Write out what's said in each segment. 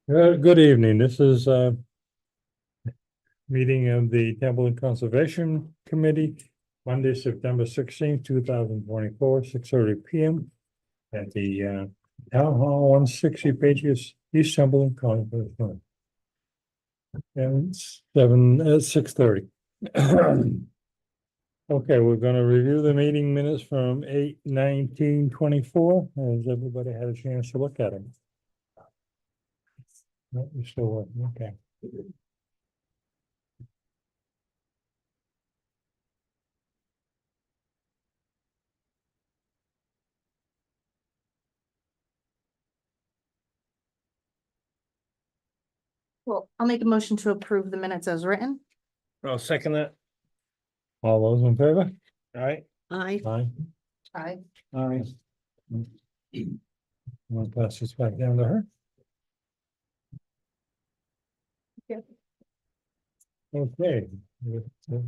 Good evening. This is a meeting of the Templeton Conservation Committee, Monday, September 16th, 2024, 6:30 p.m. at the Town Hall, 160 Patriots East Templeton Conference Room. And 6:30. Okay, we're going to review the meeting minutes from 8/19/24. Has everybody had a chance to look at them? No, you're still working. Okay. Well, I'll make a motion to approve the minutes as written. I'll second that. All those in favor? All right. Aye. Aye. Aye. All Want to pass this back down to her? Yeah. Okay, the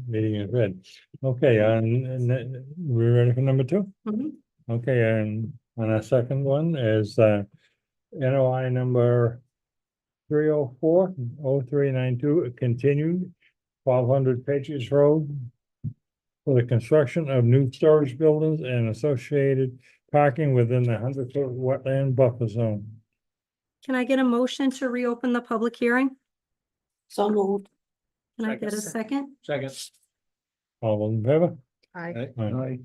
meeting is read. Okay, and we're ready for number two? Mhm. Okay, and on our second one is NOI number 304-0392, continued 1200 Patriots Road for the construction of new storage buildings and associated parking within the 100-foot wetland buffer zone. Can I get a motion to reopen the public hearing? So moved. Can I get a second? Second. All those in favor? Aye. Aye.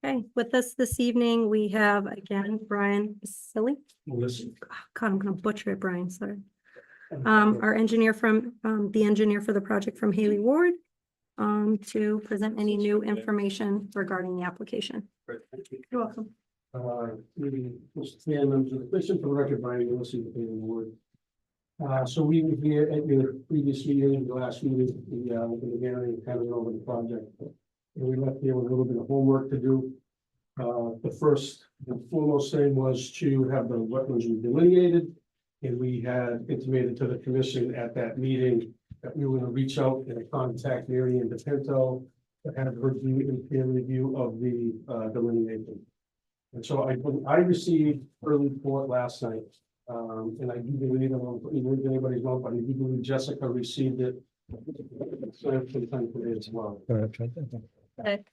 Okay, with us this evening, we have again, Brian Silly. Listen. God, I'm gonna butcher it, Brian, sorry. Our engineer from, the engineer for the project from Haley Ward, to present any new information regarding the application. You're welcome. Mr. Chairman, to the question for the record, Brian Wilson, the Award. So we were here at your previous meeting, the last meeting, the hearing, kind of went over the project. And we left here with a little bit of homework to do. The first and foremost thing was to have the wetlands delineated. And we had intimated to the commission at that meeting that we were going to reach out and contact Mary and DePinto to have her do a peer review of the delineation. And so I received her report last night, and I do believe, I don't believe anybody's wrong, but I do believe Jessica received it sometime today as well. Okay.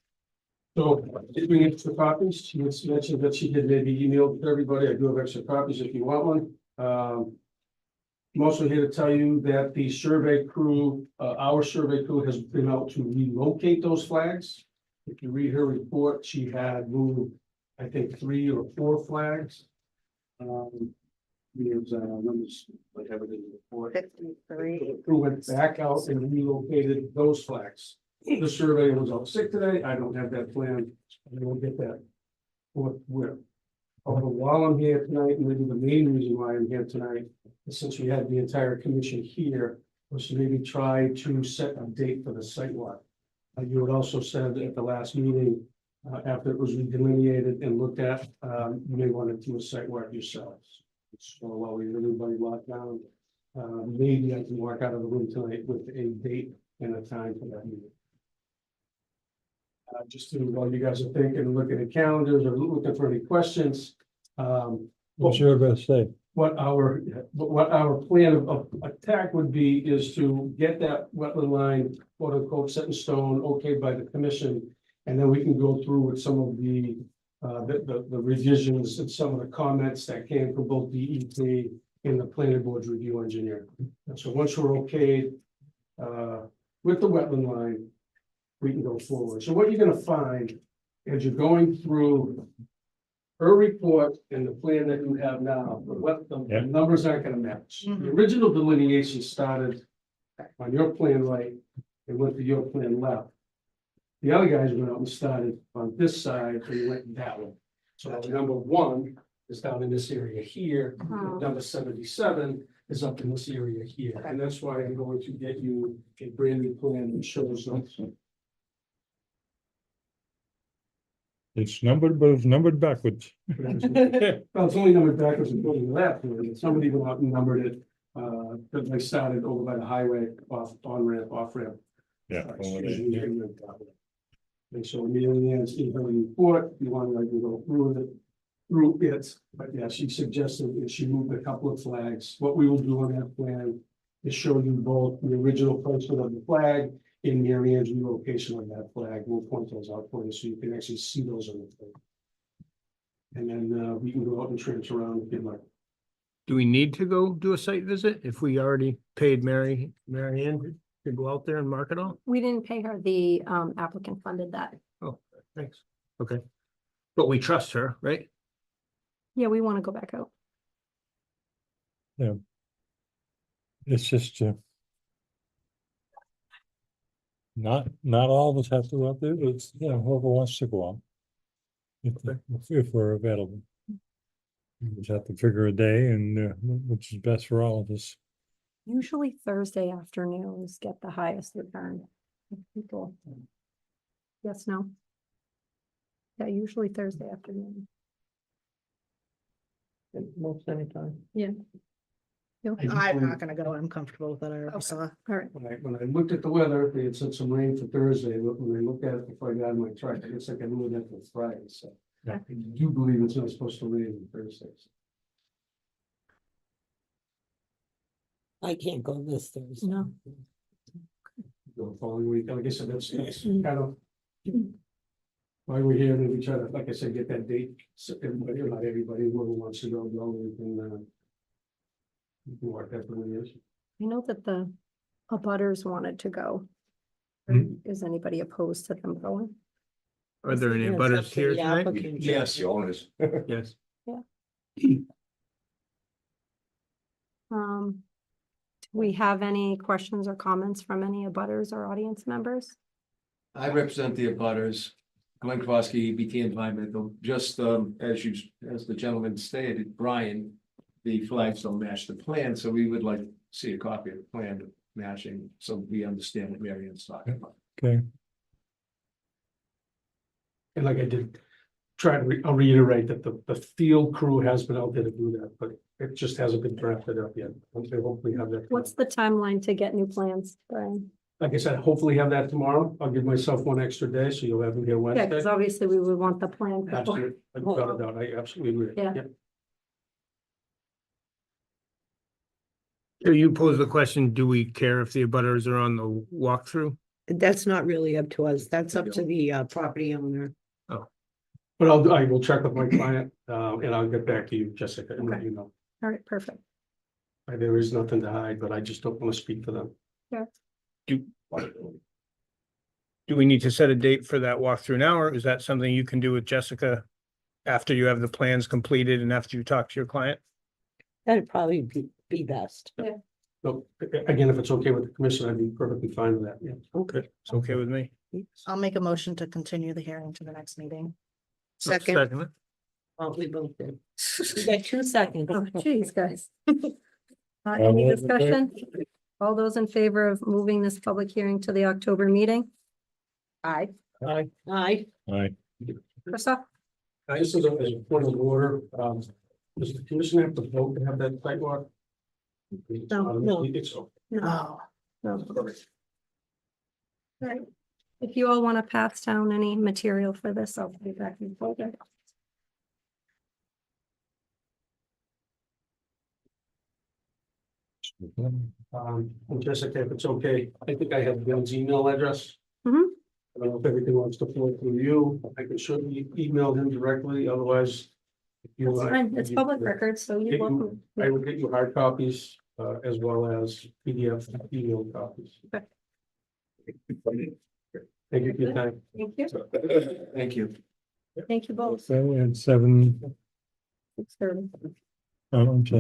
So did bring extra copies. She mentioned that she had maybe emailed to everybody. I do have extra copies if you want one. I'm also here to tell you that the survey crew, our survey crew has been out to relocate those flags. If you read her report, she had moved, I think, 3 or 4 flags. There's numbers, whatever the report. 53. Who went back out and relocated those flags. The surveyor was out sick today. I don't have that plan. I will get that forthwith. Although while I'm here tonight, and maybe the main reason why I'm here tonight, is since we had the entire commission here, was to maybe try to set a date for the site walk. You had also said at the last meeting, after it was delineated and looked at, you may want to do a site walk yourselves. So while we everybody locked down, maybe I can walk out of the room tonight with a date and a time for that meeting. Just to, while you guys are thinking and looking at calendars or looking for any questions. What's your best say? What our plan of attack would be is to get that wetland line, quote unquote, set in stone, okayed by the commission. And then we can go through with some of the revisions and some of the comments that came from both DEP and the planning board's review engineer. And so once we're okayed with the wetland line, we can go forward. So what you're gonna find as you're going through her report and the plan that you have now, the numbers aren't gonna match. The original delineation started on your plan right and went to your plan left. The other guys went out and started on this side and went that way. So number 1 is down in this area here. Number 77 is up in this area here. And that's why I'm going to get you a brand new plan that shows those. It's numbered, but it's numbered backwards. Well, it's only numbered backwards and going left. Somebody went out and numbered it. Because they started over by the highway, on ramp, off ramp. Yeah. And so immediately as in her report, you want to go through with it. through it, but yeah, she suggested that she moved a couple of flags. What we will do on that plan is show you both the original placement of the flag and Mary Ann's relocation of that flag. We'll point those out for you so you can actually see those on the plan. And then we can go out and transfer around if you'd like. Do we need to go do a site visit if we already paid Mary Ann to go out there and mark it all? We didn't pay her, the applicant funded that. Oh, thanks. Okay. But we trust her, right? Yeah, we want to go back out. It's just, not all of us have to go out there, it's, you know, whoever wants to go out. If we're available. We just have to figure a day and, which is best for all of us. Usually Thursday afternoons get the highest return. of People. Yes, no? Yeah, usually Thursday afternoon. Most anytime. Yeah. I'm not gonna go. I'm comfortable with that. I already Okay. saw. All right. When I looked at the weather, they had said some rain for Thursday, but when I looked at it before I got in my truck, it looks like I moved that for Friday, so. Yeah. I do believe it's not supposed to rain on Thursdays. I can't go this Thursday. No. The following week, like I said, that's kind of. Why we're here, maybe try to, like I said, get that date, so everybody, or not everybody, whoever wants to go, we can. We can work that for the years. I know that the abutters wanted to go. Hmm. Is anybody opposed to them going? Are there any Yeah, it's butters up to here the tonight? applicant. Yes. The owners. Yes. Do we have any questions or comments from any abutters or audience members? I represent the abutters, Glenn Kowalski, EBT Environmental, just as the gentleman stated, Brian. The flags don't match the plan, so we would like to see a copy of the plan matching, so we understand what Mary Ann's talking about. Okay, And like I did, I'll reiterate that the field crew has been out there to do that, but it just hasn't been drafted up yet. They hopefully have that. What's the timeline to get new plans, Brian? Like I said, hopefully have that tomorrow. I'll give myself one extra day, so you'll have them here Yeah, Wednesday. because obviously we would want the plan. before- Absolutely, without a doubt, I absolutely agree. Yeah. So you pose the question, do we care if the abutters are on the walkthrough? That's not really up to us. That's up to the property owner. But I will check with my client, and I'll get back to you, Jessica, and let Okay. you know. All right, perfect. There is nothing to hide, but I just don't want to speak for them. Do we need to set a date for that walkthrough now, or is that something you can do with Jessica after you have the plans completed and after you talk to your client? That'd probably be best. So, again, if it's okay with the commission, I'd be perfectly fine with that, yeah. Okay. It's okay with me. I'll make a motion to continue the hearing to the next meeting. Second, Second it. well, we both did. We got 2 seconds. Oh, geez, guys. Any those in discussion? All those in favor of moving this public hearing to the October meeting? Aye. Aye. Aye. aye. Krista? Just as a point of order, does the commission have to vote to have that sidewalk? No. It's, Oh, No. Right. If you all want to pass down any material for this, I'll be back in folder. and Jessica, if it's okay, I think I have Bill's email address. Mhm. I don't know if everything wants to flow through you, I can certainly email him directly, otherwise. if you That's like, fine. It's public record, so you're Get you- welcome. I would get you hard copies, as well as PDF email copies. Okay. Thank you for your time. Thank you. Thank you. Thank you both. So at 6:30.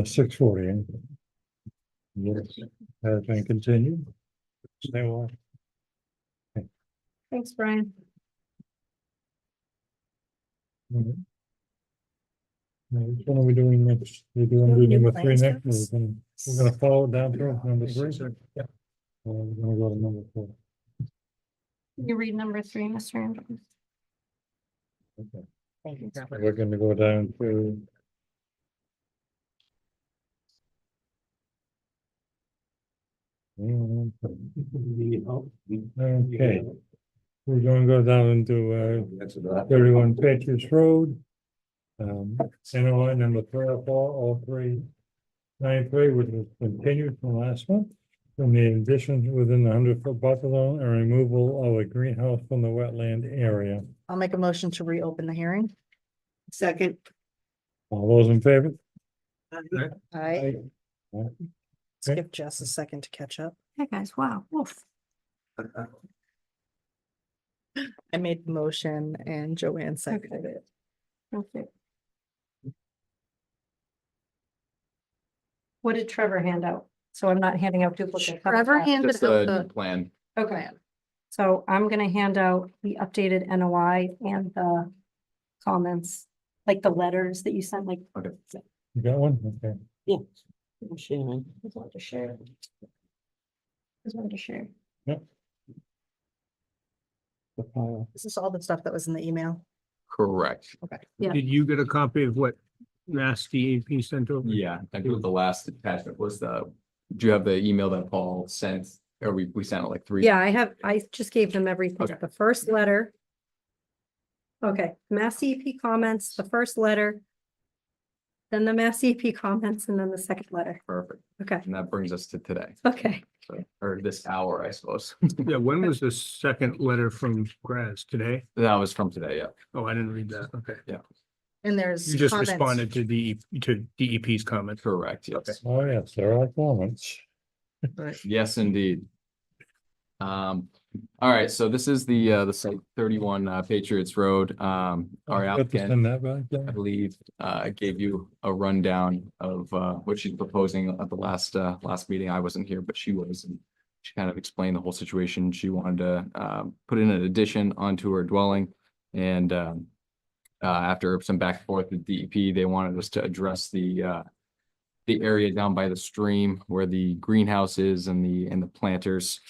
6:40. Yes, has been continued. Stay on. Thanks, Brian. Mhm. Now, which one are we doing next? We're doing New number 3 plans next. first? We're gonna follow it down through number 3. Yeah. We're gonna go to number 4. You read number 3, Mr. Andrews. Okay. thank you. We're gonna go down to. Okay, we're gonna go down into That's about. 31 Patriots Road. NOI number 3040393, which was continued from last month. From the addition within the 100-foot buffer zone and removal of a greenhouse from the wetland area. I'll make a motion to reopen the hearing. Second. All those in favor? I Aye. give Jess a second to catch up. Hey, guys, wow. Oof. I made the motion and Joanne seconded it. Okay. What did Trevor hand out? So I'm not handing out duplicate. Trevor handed Just out a the plan. Okay, so I'm gonna hand out the updated NOI and the comments, like the letters that you sent, like. Okay. You got one? Okay. I'm sharing. Just wanted to share. Just wanted to share. The file. Is this all the stuff that was in the email? Correct. Yeah. Did you get a copy of what Mass DEP sent over? Yeah, I think the last attachment was do you have the email that Paul sent? Or we sent it like 3? Yeah, I just gave them everything, Okay. the first letter. Okay, Mass DEP comments, the first letter. Then the Mass DEP comments and then the second letter. Perfect. Okay, And that brings us to today, okay. so, or this hour, I suppose. Yeah, when was the second letter from Graz? Today? That was from today, yeah. Oh, I didn't read that. Okay. And there's You just comments. responded to DEP's comment. Correct, yes. Okay. Oh, yes, there are comments. Yes, indeed. All right, so this is the site 31 Patriots Road. Our Got to applicant, send that back I down. believe, gave you a rundown of what she's proposing at the last meeting. I wasn't here, but she was, and she kind of explained the whole situation. She wanted to put in an addition onto her dwelling, and after some back and forth with DEP, they wanted us to address the area down by the stream where the greenhouse is and the planters.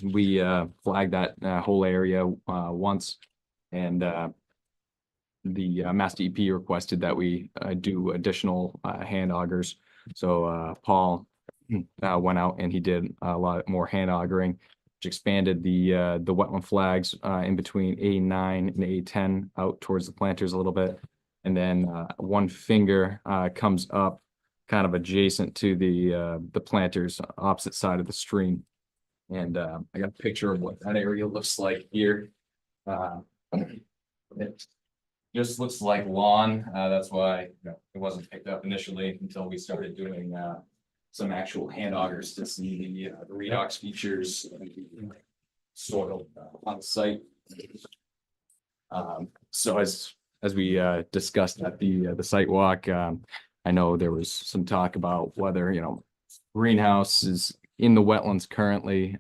We flagged that whole area once, and the Mass DEP requested that we do additional hand augers. So Paul went out and he did a lot more hand augering, which expanded the wetland flags in between A9 and A10 out towards the planters a little bit. And then one finger comes up kind of adjacent to the planters opposite side of the stream. And I got a picture of what that area looks like here. It just looks like lawn. That's why it wasn't picked up initially until we started doing some actual hand augers to see the redox features, soil on the site. So as we discussed at the site walk, I know there was some talk about whether, greenhouse is in the wetlands currently.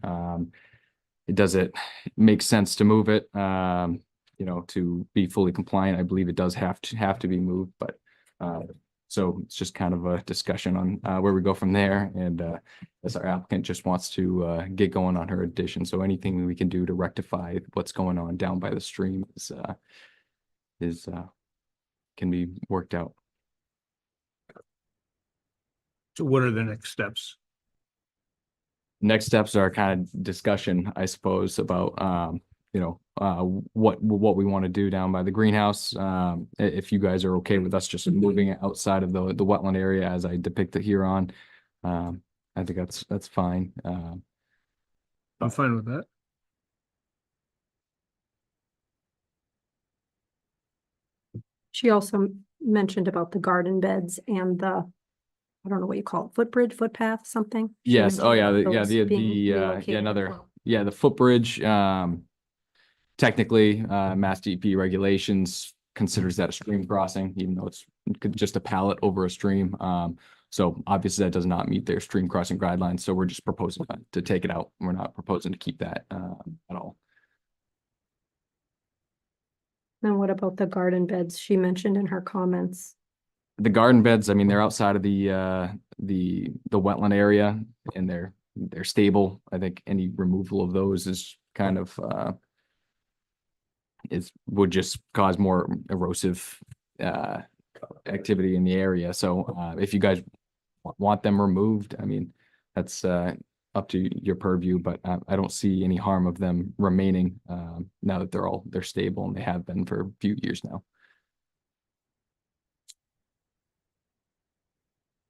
Does it make sense to move it, to be fully compliant? I believe it does have to be moved, but so it's just kind of a discussion on where we go from there. And as our applicant just wants to get going on her addition. So anything we can do to rectify what's going on down by the stream is can be worked out. So what are the next steps? Next steps are kind of discussion, I suppose, about what we want to do down by the greenhouse. If you guys are okay with us just moving it outside of the wetland area as I depict it here on, I think that's fine. I'm fine with that. She also mentioned about the garden beds and the, I don't know what you call it, footbridge, footpath, something. She Yes. Oh yeah. mentioned Yeah. those being relocated. The footbridge. Technically, Mass DEP regulations considers that a stream crossing, even though it's just a pallet over a stream. So obviously that does not meet their stream crossing guidelines. So we're just proposing to take it out. We're not proposing to keep that at all. And what about the garden beds she mentioned in her comments? The garden beds, I mean, they're outside of the wetland area and they're stable. I think any removal of those is kind of would just cause more erosive activity in the area. So if you guys want them removed, I mean, that's up to your purview, but I don't see any harm of them remaining now that they're stable and they have been for a few years now.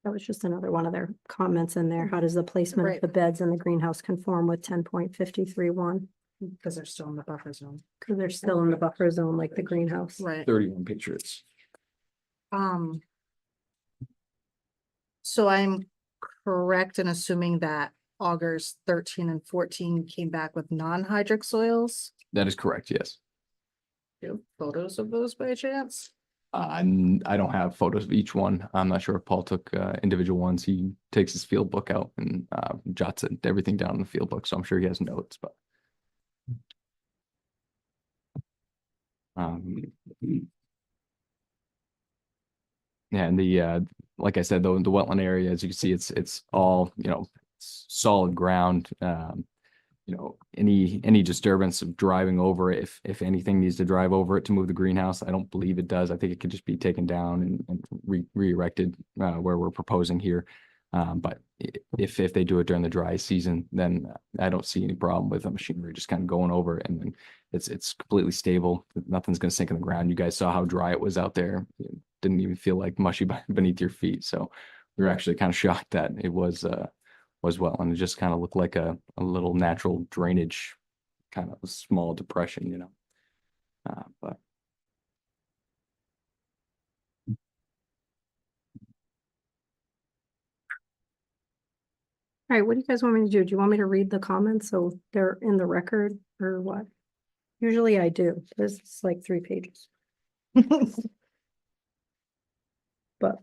That was just another one of their comments in there. How does the placement of Right. the beds in the greenhouse conform with 10.53.1? Because they're still in the buffer zone. Because they're still in the buffer zone like the greenhouse. Right. 31 Patriots. So I'm correct in assuming that augers 13 and 14 came back with non-hydric soils? That is correct, yes. Do you have photos of those by chance? I don't have photos of each one. I'm not sure if Paul took individual ones. He takes his field book out and jots everything down in the field book. So I'm sure he has notes, but. Yeah, and like I said, though, the wetland area, as you can see, it's all, solid ground. Any disturbance of driving over it, if anything needs to drive over it to move the greenhouse, I don't believe it does. I think it could just be taken down and re-erected where we're proposing here. But if they do it during the dry season, then I don't see any problem with the machinery just kind of going over it, and then it's completely stable. Nothing's going to sink in the ground. You guys saw how dry it was out there. It didn't even feel like mushy beneath your feet. So we were actually kind of shocked that it was well, and it just kind of looked like a little natural drainage, kind of a small depression, but. All right, what do you guys want me to do? Do you want me to read the comments so they're in the record or what? Usually I do. This is like 3 pages, but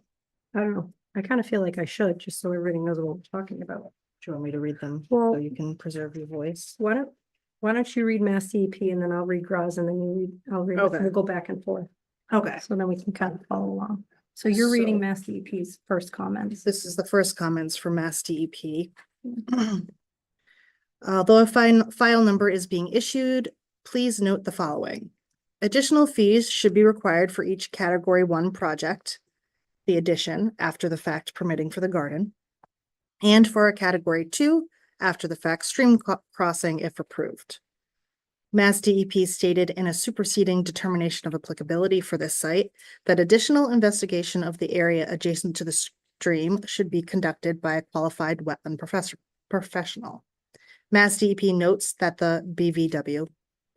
I don't know. I kind of feel like I should, just so everybody knows what we're talking about. Do you want me to read them Well- so you can preserve your voice? Why don't you read Mass DEP and then I'll read Graz and then I'll read, Okay. we'll go back and forth. Okay. So then we can kind of follow along. So you're reading So- Mass DEP's first comments. This is the first comments for Mass DEP. Although a file number is being issued, please note the following. Additional fees should be required for each Category 1 project, the addition after the fact permitting for the garden, and for a Category 2 after the fact stream crossing if approved. Mass DEP stated in a superseding determination of applicability for this site that additional investigation of the area adjacent to the stream should be conducted by a qualified wetland professional. Mass DEP notes that the BVW,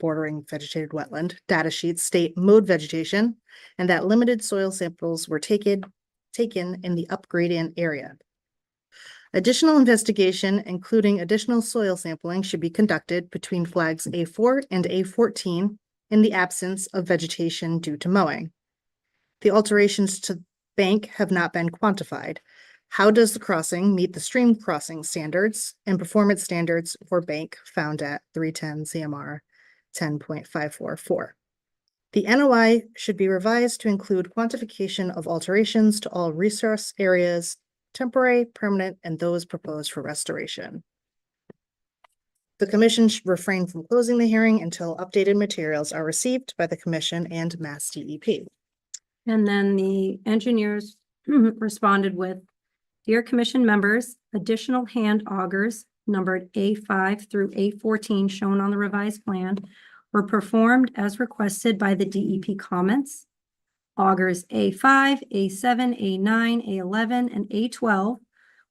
bordering vegetated wetland, data sheets state mowed vegetation and that limited soil samples were taken in the upgradient area. Additional investigation, including additional soil sampling, should be conducted between flags A4 and A14 in the absence of vegetation due to mowing. The alterations to bank have not been quantified. How does the crossing meet the stream crossing standards and performance standards for bank found at 310 CMR 10.544? The NOI should be revised to include quantification of alterations to all resource areas, temporary, permanent, and those proposed for restoration. The commission should refrain from closing the hearing until updated materials are received by the commission and Mass DEP. And then the engineers responded with, Dear Commission members, additional hand augers numbered A5 through A14 shown on the revised plan were performed as requested by the DEP comments. Augers A5, A7, A9, A11, and A12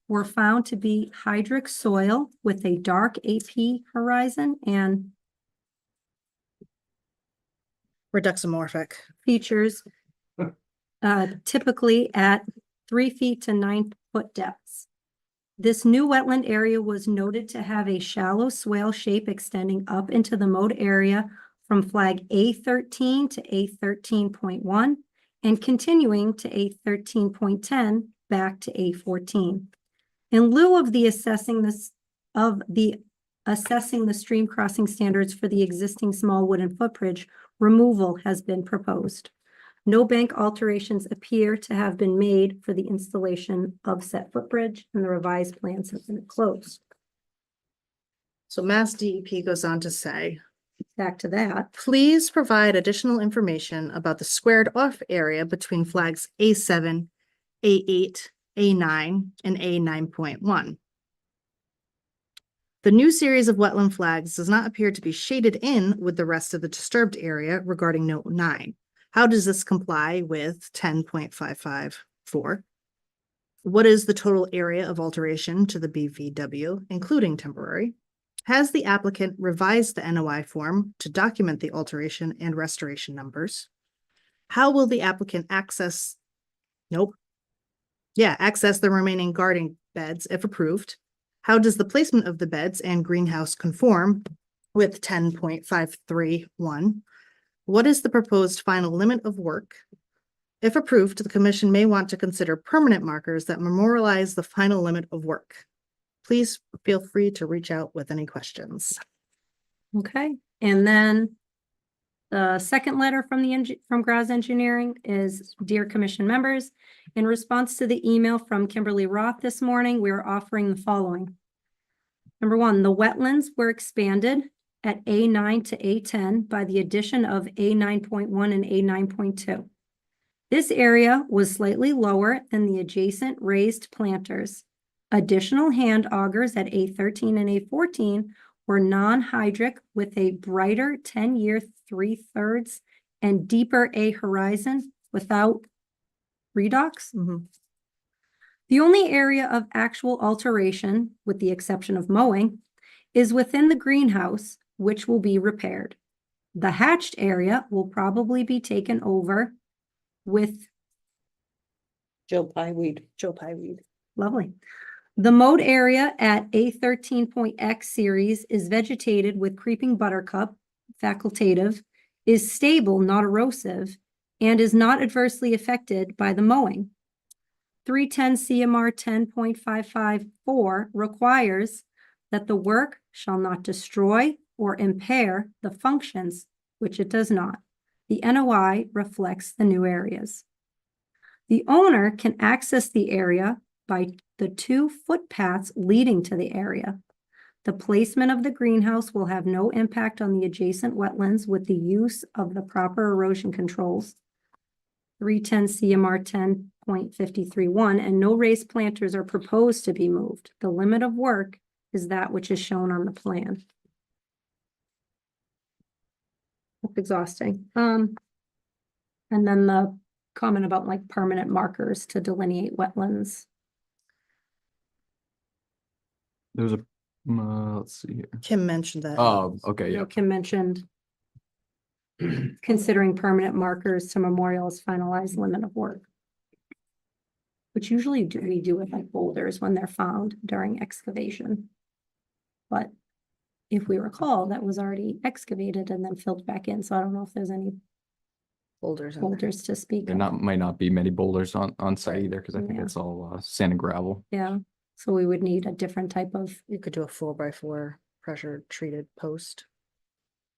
were found to be hydric soil with a dark AP horizon and Reduximorphic. features typically at 3 feet to 9 foot depths. This new wetland area was noted to have a shallow swale shape extending up into the mowed area from flag A13 to A13.1 and continuing to A13.10 back to A14. In lieu of the assessing the stream crossing standards for the existing small wooden footbridge, removal has been proposed. No bank alterations appear to have been made for the installation of said footbridge, and the revised plans have been closed. So Mass DEP goes on to say, Back to that. please provide additional information about the squared off area between flags A7, A8, A9, and A9.1. The new series of wetland flags does not appear to be shaded in with the rest of the disturbed area regarding note 9. How does this comply with 10.554? What is the total area of alteration to the BVW, including temporary? Has the applicant revised the NOI form to document the alteration and restoration numbers? How will the applicant access? Nope. Yeah, access the remaining garden beds if approved. How does the placement of the beds and greenhouse conform with 10.531? What is the proposed final limit of work? If approved, the commission may want to consider permanent markers that memorialize the final limit of work. Please feel free to reach out with any questions. Okay, and then the second letter from from Graz Engineering is, Dear Commission members, in response to the email from Kimberly Roth this morning, we are offering the following. Number one, the wetlands were expanded at A9 to A10 by the addition of A9.1 and A9.2. This area was slightly lower than the adjacent raised planters. Additional hand augers at A13 and A14 were non-hydric with a brighter 10-year 3/3 and deeper A horizon without redox. The only area of actual alteration, with the exception of mowing, is within the greenhouse, which will be repaired. The hatched area will probably be taken over with Joe Pyeweed. Joe Pyeweed. lovely. The mowed area at A13.X series is vegetated with creeping buttercup, facultative, is stable, not erosive, and is not adversely affected by the mowing. 310 CMR 10.554 requires that the work shall not destroy or impair the functions, which it does not. The NOI reflects the new areas. The owner can access the area by the 2 footpaths leading to the area. The placement of the greenhouse will have no impact on the adjacent wetlands with the use of the proper erosion controls. 310 CMR 10.531, and no raised planters are proposed to be moved. The limit of work is that which is shown on the plan. That's exhausting. And then the comment about like permanent markers to delineate wetlands. There's a, let's see here. Kim mentioned that. Oh, okay, You yeah. know, Kim mentioned considering permanent markers to memorialize finalized limit of work. Which usually we do with like boulders when they're found during excavation. But if we recall, that was already excavated and then filled back in, so I don't know if there's any Boulders. in there. boulders to speak There of. might not be many boulders on site either, because I think Yeah. it's all sand and gravel. Yeah, so we would need a different type of, You could do a 4x4 pressure treated post.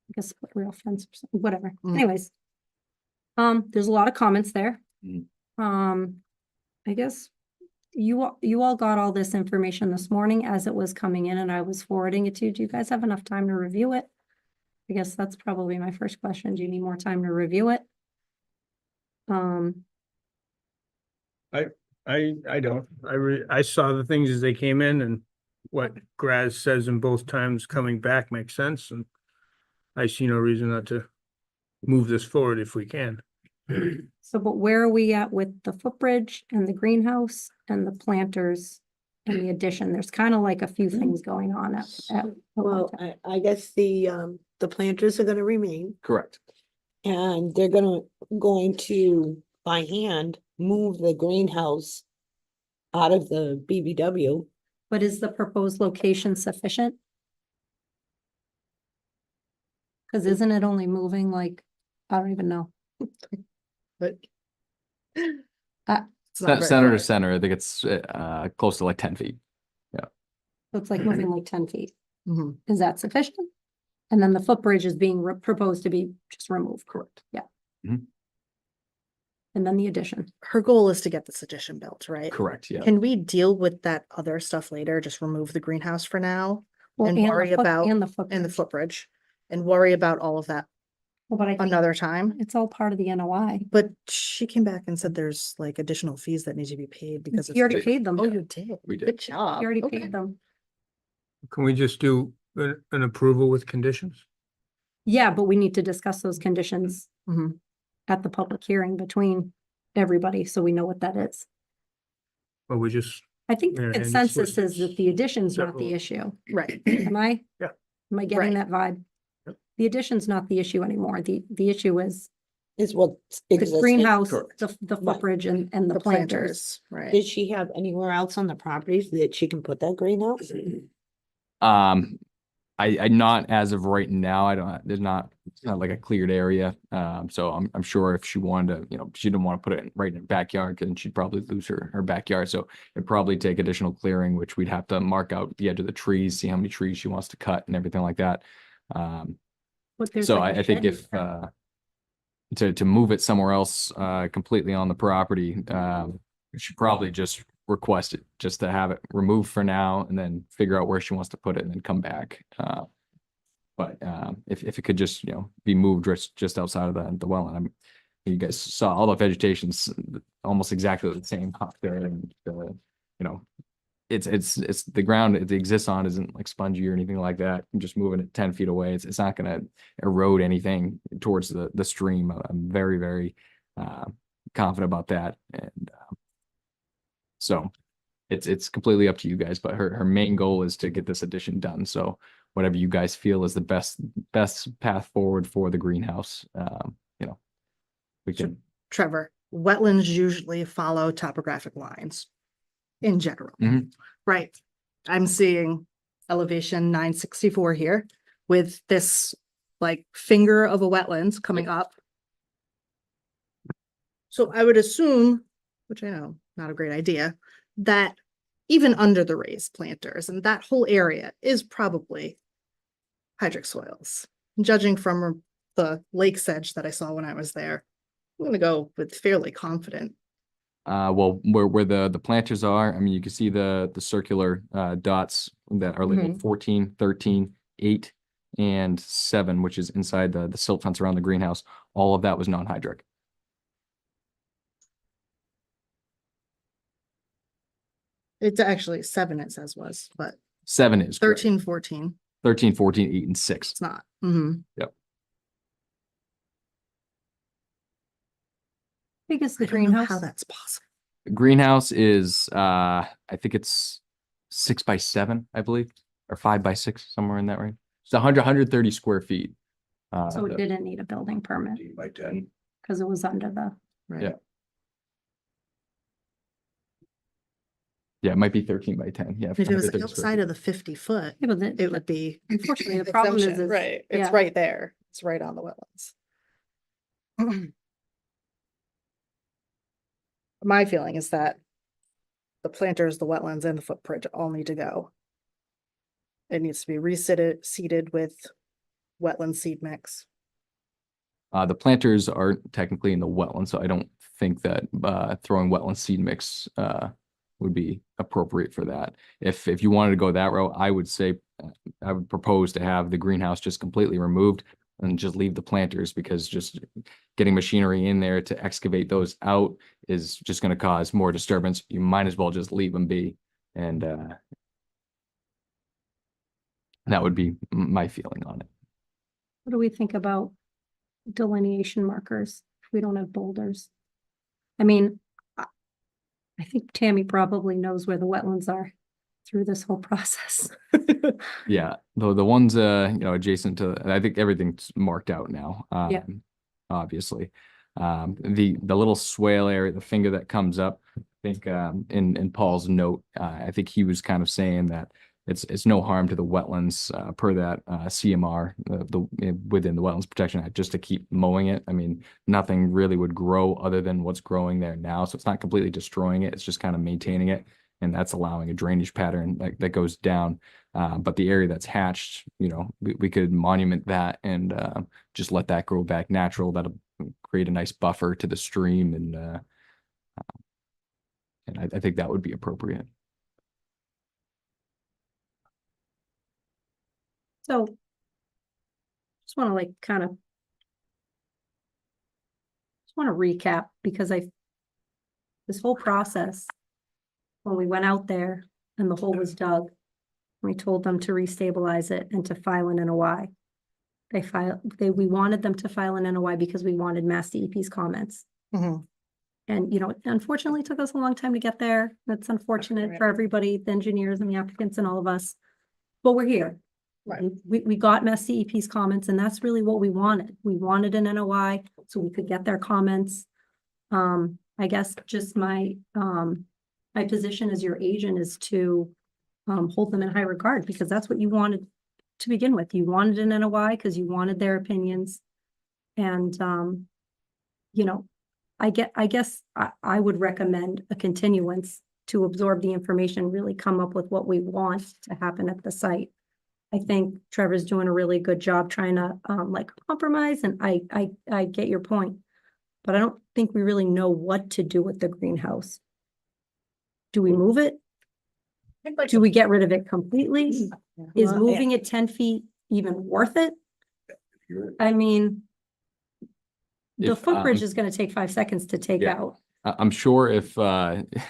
I guess, real fence or something, whatever. Mm. Anyways. There's a lot of comments there. Mm. I guess you all got all this information this morning as it was coming in and I was forwarding it to you. Do you guys have enough time to review it? I guess that's probably my first question. Do you need more time to review it? I don't. I saw the things as they came in, and what Graz says in both times coming back makes sense, and I see no reason not to move this forward if we can. So, but where are we at with the footbridge and the greenhouse and the planters and the addition? There's kind of like a few things going on at one Well, time. I guess the planters are gonna remain, Correct. and they're going to, by hand, move the greenhouse out of the BBW. But is the proposed location sufficient? Because isn't it only moving like, I don't even know. But it's not very Center to far. center, I think it's close to like 10 feet. So it's like moving like 10 feet. Mhm. Is that sufficient? And then the footbridge is being proposed to be just removed. Correct. Yeah. Mhm. And then the addition. Her goal is to get this addition built, right? Correct, yeah. Can we deal with that other stuff later? Just remove the greenhouse for now Well, And the worry foot- about- And the and the footbridge. footbridge and worry about all of that Well, but I think another time? it's all part of the NOI. But she came back and said there's like additional fees that need to be paid because You already it's. paid them. Oh, you did? We did. Good job. You already Okay. paid them. Can we just do an approval with conditions? Yeah, but we need to discuss those conditions Mhm. at the public hearing between everybody, so we know what that is. Or we just, I think Yeah, the and it's consensus is listed that the addition's not the several- issue. Right. Am I? Yeah. Am I getting Right. that vibe? Yep. The addition's not the issue anymore. The issue is Is what the existing. greenhouse, Correct. the Right. footbridge and the planters. Right. Did she have anywhere else on the properties that she can put that greenhouse? I not as of right now, I don't, there's not, it's not like a cleared area. So I'm sure if she wanted to, she didn't want to put it right in her backyard, then she'd probably lose her backyard. So it'd probably take additional clearing, which we'd have to mark out the edge of the trees, see how many trees she wants to cut and everything like that. But there's So like a I think shed if, there. to move it somewhere else, completely on the property, we should probably just request it, just to have it removed for now and then figure out where she wants to put it and then come back. But if it could just, be moved just outside of the wetland, you guys saw all the vegetation's almost exactly the same up there and, it's the ground it exists on isn't like spongy or anything like that. I'm just moving it 10 feet away. It's not gonna erode anything towards the stream. I'm very, very confident about that. And so it's completely up to you guys, but her main goal is to get this addition done. So whatever you guys feel is the best path forward for the greenhouse, we can. Trevor, wetlands usually follow topographic lines in general. Mhm. Right. I'm seeing elevation 964 here with this like finger of a wetlands coming up. So I would assume, which I know, not a great idea, that even under the raised planters and that whole area is probably hydric soils. Judging from the lake's edge that I saw when I was there, I'm gonna go with fairly confident. Well, where the planters are, I mean, you can see the circular dots that are labeled 14, 13, 8, and 7, which is inside the silt fence around the greenhouse. All of that was non-hydric. It's actually 7, it says was, but 7 is correct. 13, 14, 13, 14, 8, and 6. it's not. Mhm. Big is I the don't know how greenhouse. that's possible. The greenhouse is, I think it's 6 by 7, I believe, or 5 by 6, somewhere in that range. It's 130 square feet. So it didn't need a building permit by 10. because it was under the, Right. Yeah. Yeah, it might be 13 by 10. Yeah. If it was 130 square outside feet. of the 50 foot, yeah, but the- it would be. unfortunately, the problem is, exemption, right, yeah. it's right there, it's right on the wetlands. My feeling is that the planters, the wetlands and the footprint all need to go. It needs to be seeded with wetland seed mix. The planters are technically in the wetland, so I don't think that throwing wetland seed mix would be appropriate for that. If you wanted to go that route, I would say I would propose to have the greenhouse just completely removed and just leave the planters, because just getting machinery in there to excavate those out is just going to cause more disturbance. You might as well just leave them be, and that would be my feeling on it. What do we think about delineation markers if we don't have boulders? I mean, I think Tammy probably knows where the wetlands are through this whole process. Yeah, the ones adjacent to, I think everything's marked out now. Yeah. Obviously, the little swale area, the finger that comes up, I think in Paul's note, I think he was kind of saying that it's no harm to the wetlands per that CMR within the Wetlands Protection Act, just to keep mowing it. I mean, nothing really would grow other than what's growing there now, so it's not completely destroying it. It's just kind of maintaining it, and that's allowing a drainage pattern that goes down. But the area that's hatched, we could monument that and just let that grow back natural. That'll create a nice buffer to the stream, and I think that would be appropriate. So just want to recap, because this whole process, when we went out there and the hole was dug, we told them to restabilize it and to file an NOI. We wanted them to file an NOI because we wanted Mass DEP's comments. Mhm. And, unfortunately, it took us a long time to get there. That's unfortunate for everybody, the engineers and the applicants and all of us. But we're here. Right. We got Mass CEP's comments, and that's really what we wanted. We wanted an NOI so we could get their comments. I guess just my position as your agent is to hold them in high regard, because that's what you wanted to begin with. You wanted an NOI because you wanted their opinions. And, I guess I would recommend a continuance to absorb the information, really come up with what we want to happen at the site. I think Trevor's doing a really good job trying to compromise, and I get your point. But I don't think we really know what to do with the greenhouse. Do we move it? Do we get rid of it completely? Is Well, moving it 10 feet even worth it? I mean, the If, footbridge is gonna take 5 seconds to take yeah. out. I'm sure if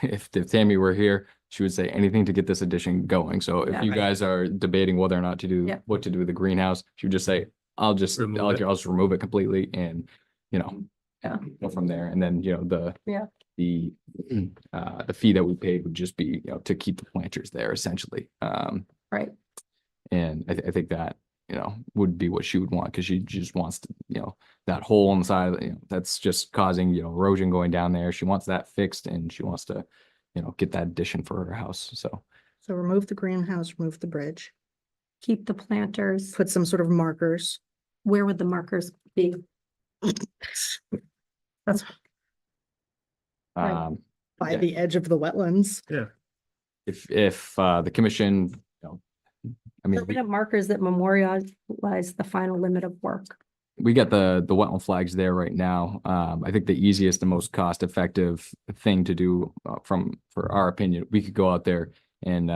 if Tammy were here, she would say anything to get this addition going. So if Yeah. you guys are debating whether or not to do Yeah. what to do with the greenhouse, she would just say, I'll just remove it completely and, Yeah. go from there. And then, the Yeah. the fee that we paid would just be, to keep the planters there essentially. Right. And I think that, would be what she would want, because she just wants to, that hole on the side, that's just causing, erosion going down there. She wants that fixed, and she wants to, get that addition for her house. So So remove the greenhouse, remove the bridge, Keep the planters. put some sort of markers. Where would the markers be? That's Right. By Yeah. the edge of the wetlands. if the commission, I mean, permanent markers that memorialize the final limit of work. we got the wetland flags there right now. I think the easiest and most cost effective thing to do for our opinion, we could go out there and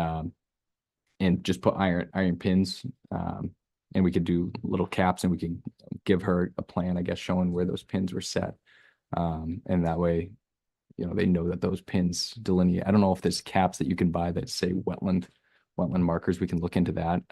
just put iron pins. And we could do little caps, and we could give her a plan, I guess, showing where those pins were set. And that way, they know that those pins delineate. I don't know if there's caps that you can buy that say wetland markers. We can look into that.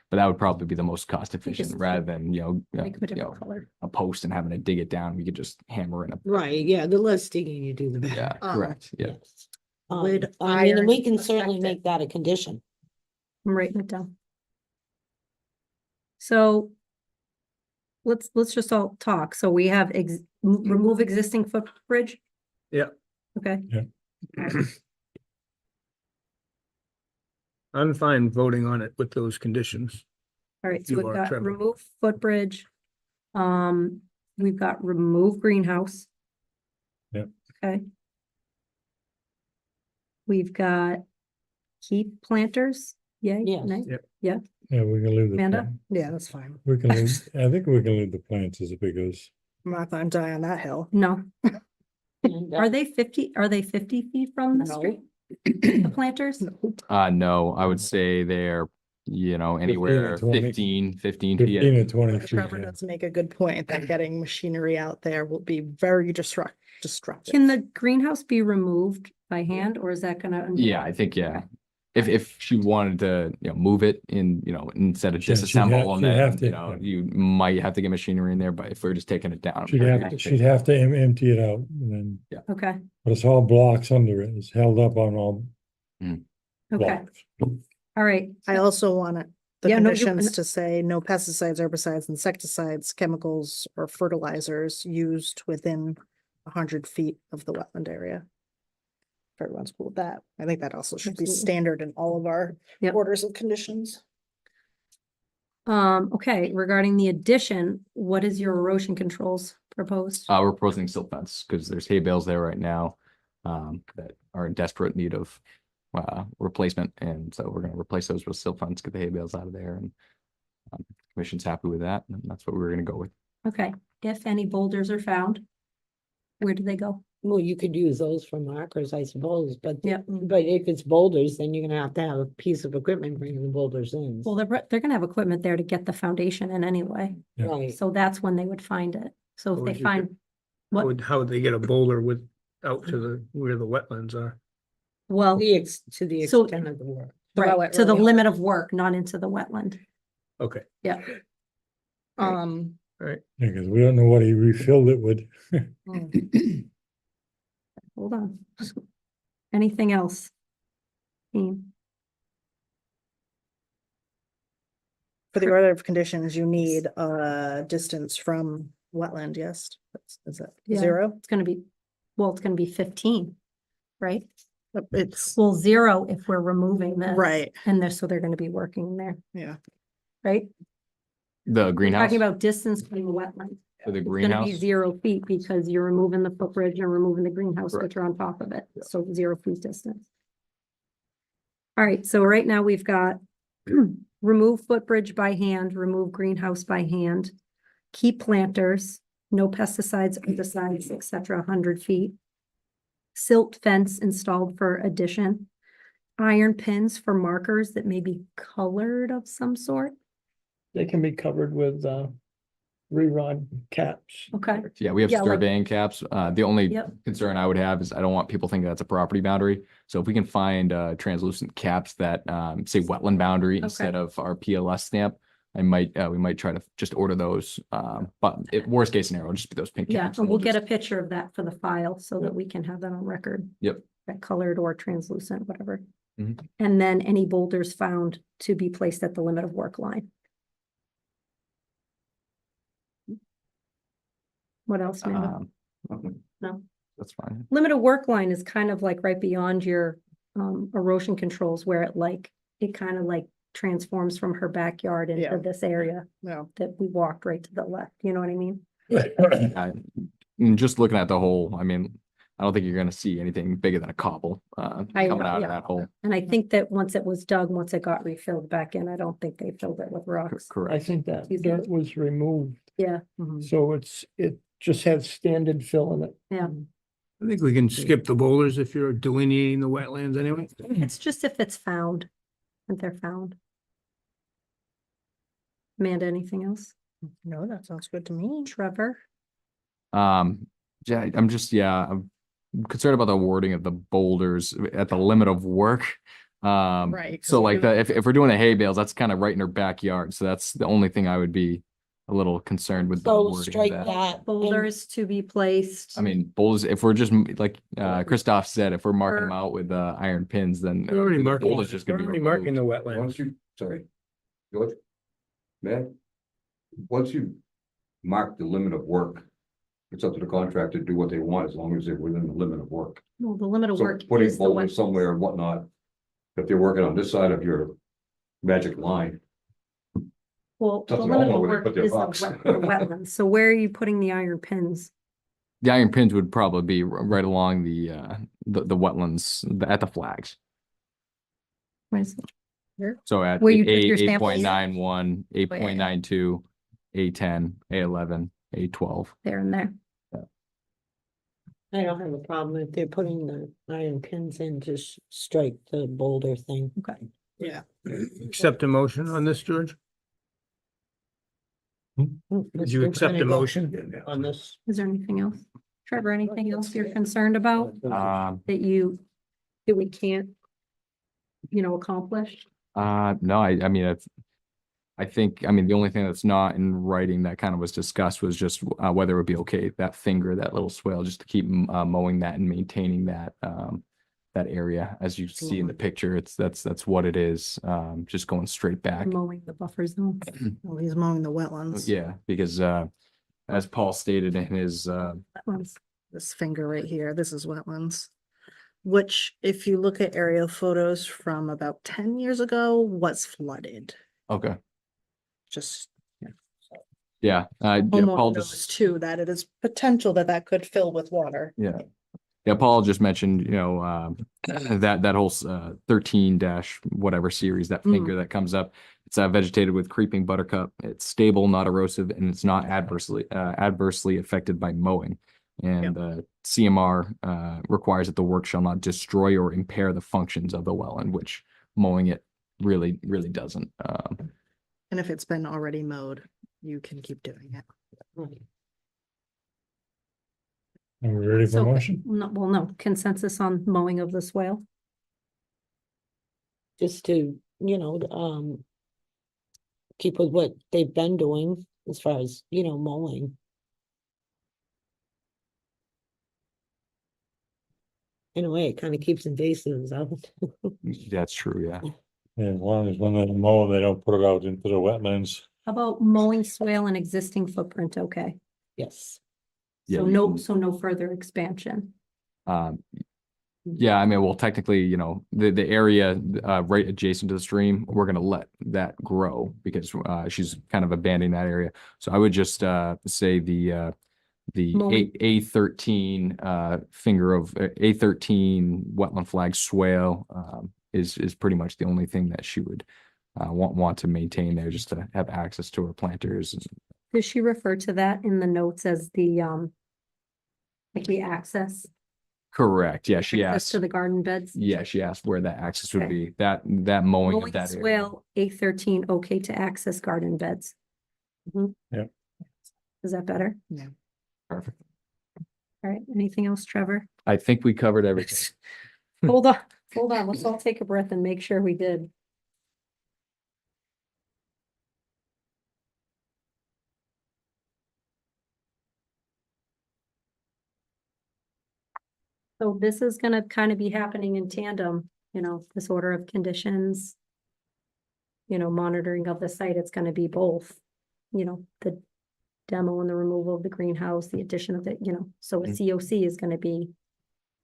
But that would probably be the most cost efficient, just rather than, Make them a different color. a post and having to dig it down. We could just hammer in a. Right, yeah, the less digging you do, the better. Yeah, correct. Yeah. Yes. Would I mean, and we iron can certainly affect it? make that a condition. I'm writing it down. So let's just all talk. So we have remove existing footbridge? Yeah. Okay. I'm fine voting on it with those conditions. All right, so You we've are got Trevor. remove footbridge. We've got remove greenhouse. Yep. Okay. We've got keep planters. Yay, Yes. nay? Yep. Yeah, Yeah, we can leave the. Amanda? plant- Yeah, that's fine. We can leave, I think we can leave the plants as because I'm not gonna die on that hill. No. And, Are they 50 feet from the No. street? The planters? No, I would say they're, anywhere 20. 15 feet. 15 or 20 feet. Trevor yeah. does make a good point that getting machinery out there will be very destructive. Can the greenhouse be removed by hand, or is that gonna? Yeah, I think, yeah. If she wanted to, move it in, instead of She'd have- disassemble, and she'd have then, to, yeah. you might have to get machinery in there, but if we're just taking it down. She'd have to empty it out, and then, Okay, but it's all blocks under it. It's held up on all okay, blocks. all right. I also want it, the Yeah, no, conditions to say no pesticides, herbicides, insecticides, chemicals, or fertilizers used within 100 feet of the wetland area. If everyone's cool with that, I think that also should be Absolutely. standard in all of our Yep. orders of conditions. Okay, regarding the addition, what is your erosion controls proposed? We're proposing silt fence, because there's hay bales there right now, that are in desperate need of, replacement, and so we're gonna replace those with silt fence, get the hay bales out of there, and commission's happy with that, and that's what we're gonna go with. Okay, if any boulders are found, where do they go? well, you could use those for markers, I suppose, but, Yeah. but if it's boulders, then you're gonna have to have a piece of equipment bringing the boulders in. Well, they're gonna have equipment there to get the foundation in anyway, Yeah. Right, so that's when they would find it. So if Or they you could- find, what, How would they get a boulder out to where the wetlands are? well, to the So- extent of the work. Throw right, it to the really limit of work, not into the wetland. Okay, Yeah. Um, all right. Because we don't know what he refilled it with. mm, hold on. Anything else? Team? For the order of conditions, you need a distance from wetland, yes? Is it Yeah. 0? It's gonna be, well, it's gonna be 15, right? It's, Well, 0 if we're removing this. right, And they're, so they're gonna be working there, yeah. right? The We're greenhouse talking about distance from the wetland. for the It's gonna be greenhouse. 0 feet because you're removing the footbridge and removing the greenhouse, Correct. which are on top of it. So 0 feet distance. All right, so right now we've got remove footbridge by hand, remove greenhouse by hand, keep planters, no pesticides, herbicides, et cetera, 100 feet. Silt fence installed for addition. Iron pins for markers that may be colored of some sort. They can be covered with rerod caps. Okay, Yeah, we have Yeah, like- surveying caps. The only Yep. concern I would have is I don't want people thinking that's a property boundary. So if we can find translucent caps that say wetland boundary instead of our PLS stamp, we might try to just order those. But worst case scenario, it'll just be those pink yeah, caps. and we'll get a picture of that for the file so that we can have that on record. Yep. That colored or translucent, whatever. Mhm. And then any boulders found to be placed at the limit of work line. What else, Amanda? No. That's fine. Limit of work line is kind of like right beyond your erosion controls where it kind of like transforms from her backyard Yeah. into this area No, that we walked right to the left, you know what I mean? And just looking at the hole, I mean, I don't think you're gonna see anything bigger than a cobble coming out yeah. of that hole. And I think that once it was dug, once it got refilled back in, I don't think they filled it with rocks. I Correct. think that Excuse me. dirt was removed, Yeah, mhm. so it just has standard fill in it. yeah. I think we can skip the boulders if you're delineating the wetlands anyway. It's just if it's found, if they're found. Amanda, anything else? No, that sounds good to me. Trevor? Yeah, I'm concerned about the wording of the boulders at the limit of work. Right, 'cause So like you- if we're doing the hay bales, that's kind of right in her backyard. So that's the only thing I would be a little concerned with. the So wording of strike that. that. and- Boulders to be placed. I mean, boulders, if we're just like Christoph said, if we're marking them out with iron pins, then We're already the marking, boulders just gonna be already marking the removed. wetlands. Once you, sorry, George, man, once you mark the limit of work, it's up to the contractor to do what they want as long as they're within the limit of work. Well, the limit of So work putting is the boulders wetlands. somewhere and whatnot, if they're working on this side of your magic line, Well, the doesn't limit know of where they work put their is the rocks. the wetlands. So where are you putting the iron pins? The iron pins would probably be right along the wetlands at the flags. Where's, So at Where you took your A samples? 8.91, yeah. 8.92, A10, A11, A12. there and there? I don't have a problem if they're putting the iron pins in, just strike the boulder thing. Okay. Yeah. Accept a motion on this, George? Did you accept the motion? On this. Is there anything else? Trevor, anything else you're concerned about Um, that we can't, accomplish? no, I mean, I think, the only thing that's not in writing that kind of was discussed was just whether it would be okay, that little swale, just to keep mowing that and maintaining that, that area. As you see in the picture, that's what it is, just going straight back. Mowing the buffer zone. Well, he's mowing the wetlands. Yeah, because, as Paul stated in his, Wetlands. This finger right here, this is wetlands. Which, if you look at aerial photos from about 10 years ago, was flooded. okay, Just yeah, Paul homeowner just. knows too, that it is potential that could fill with water. Yeah. Yeah, Paul just mentioned, that whole 13 dash whatever series, that finger that comes up. It's vegetated with creeping buttercup. It's stable, not erosive, and it's not adversely affected by mowing. And CMR requires that the work shall not destroy or impair the functions of the wetland, which mowing it really doesn't. And if it's been already mowed, you can keep doing it. Are we ready for So, motion? no, consensus on mowing of the swale? Just to, keep with what they've been doing as far as, mowing. In a way, it kind of keeps invasives out. That's true, yeah. As long as when they mow, they don't put it out into the wetlands. How about mowing swale and existing footprint, okay? Yes. Yeah, So you no, can- so no further expansion. Yeah, I mean, well, technically, you know, the area right adjacent to the stream, we're gonna let that grow because she's kind of abandoning that area. So I would just say the Mowing. A13 finger of A13 wetland flag swale is pretty much the only thing that she would want to maintain there, just to have access to her planters. Does she refer to that in the notes as the like the access? Correct. Yeah, she Access asked. to the garden beds? Yeah, she asked where that access would Okay. be. That mowing of Mowing that area. swale, A13, okay to access garden beds. Mhm. Yep. Is that better? Perfect. All right, anything else, Trevor? I think we covered everything. Hold on, let's all take a breath and make sure we did. So this is gonna kind of be happening in tandem, you know, this order of conditions. You know, monitoring of the site, it's gonna be both, you know, the demo and the removal of the greenhouse, the addition of the, you know, so a Mhm. COC is gonna be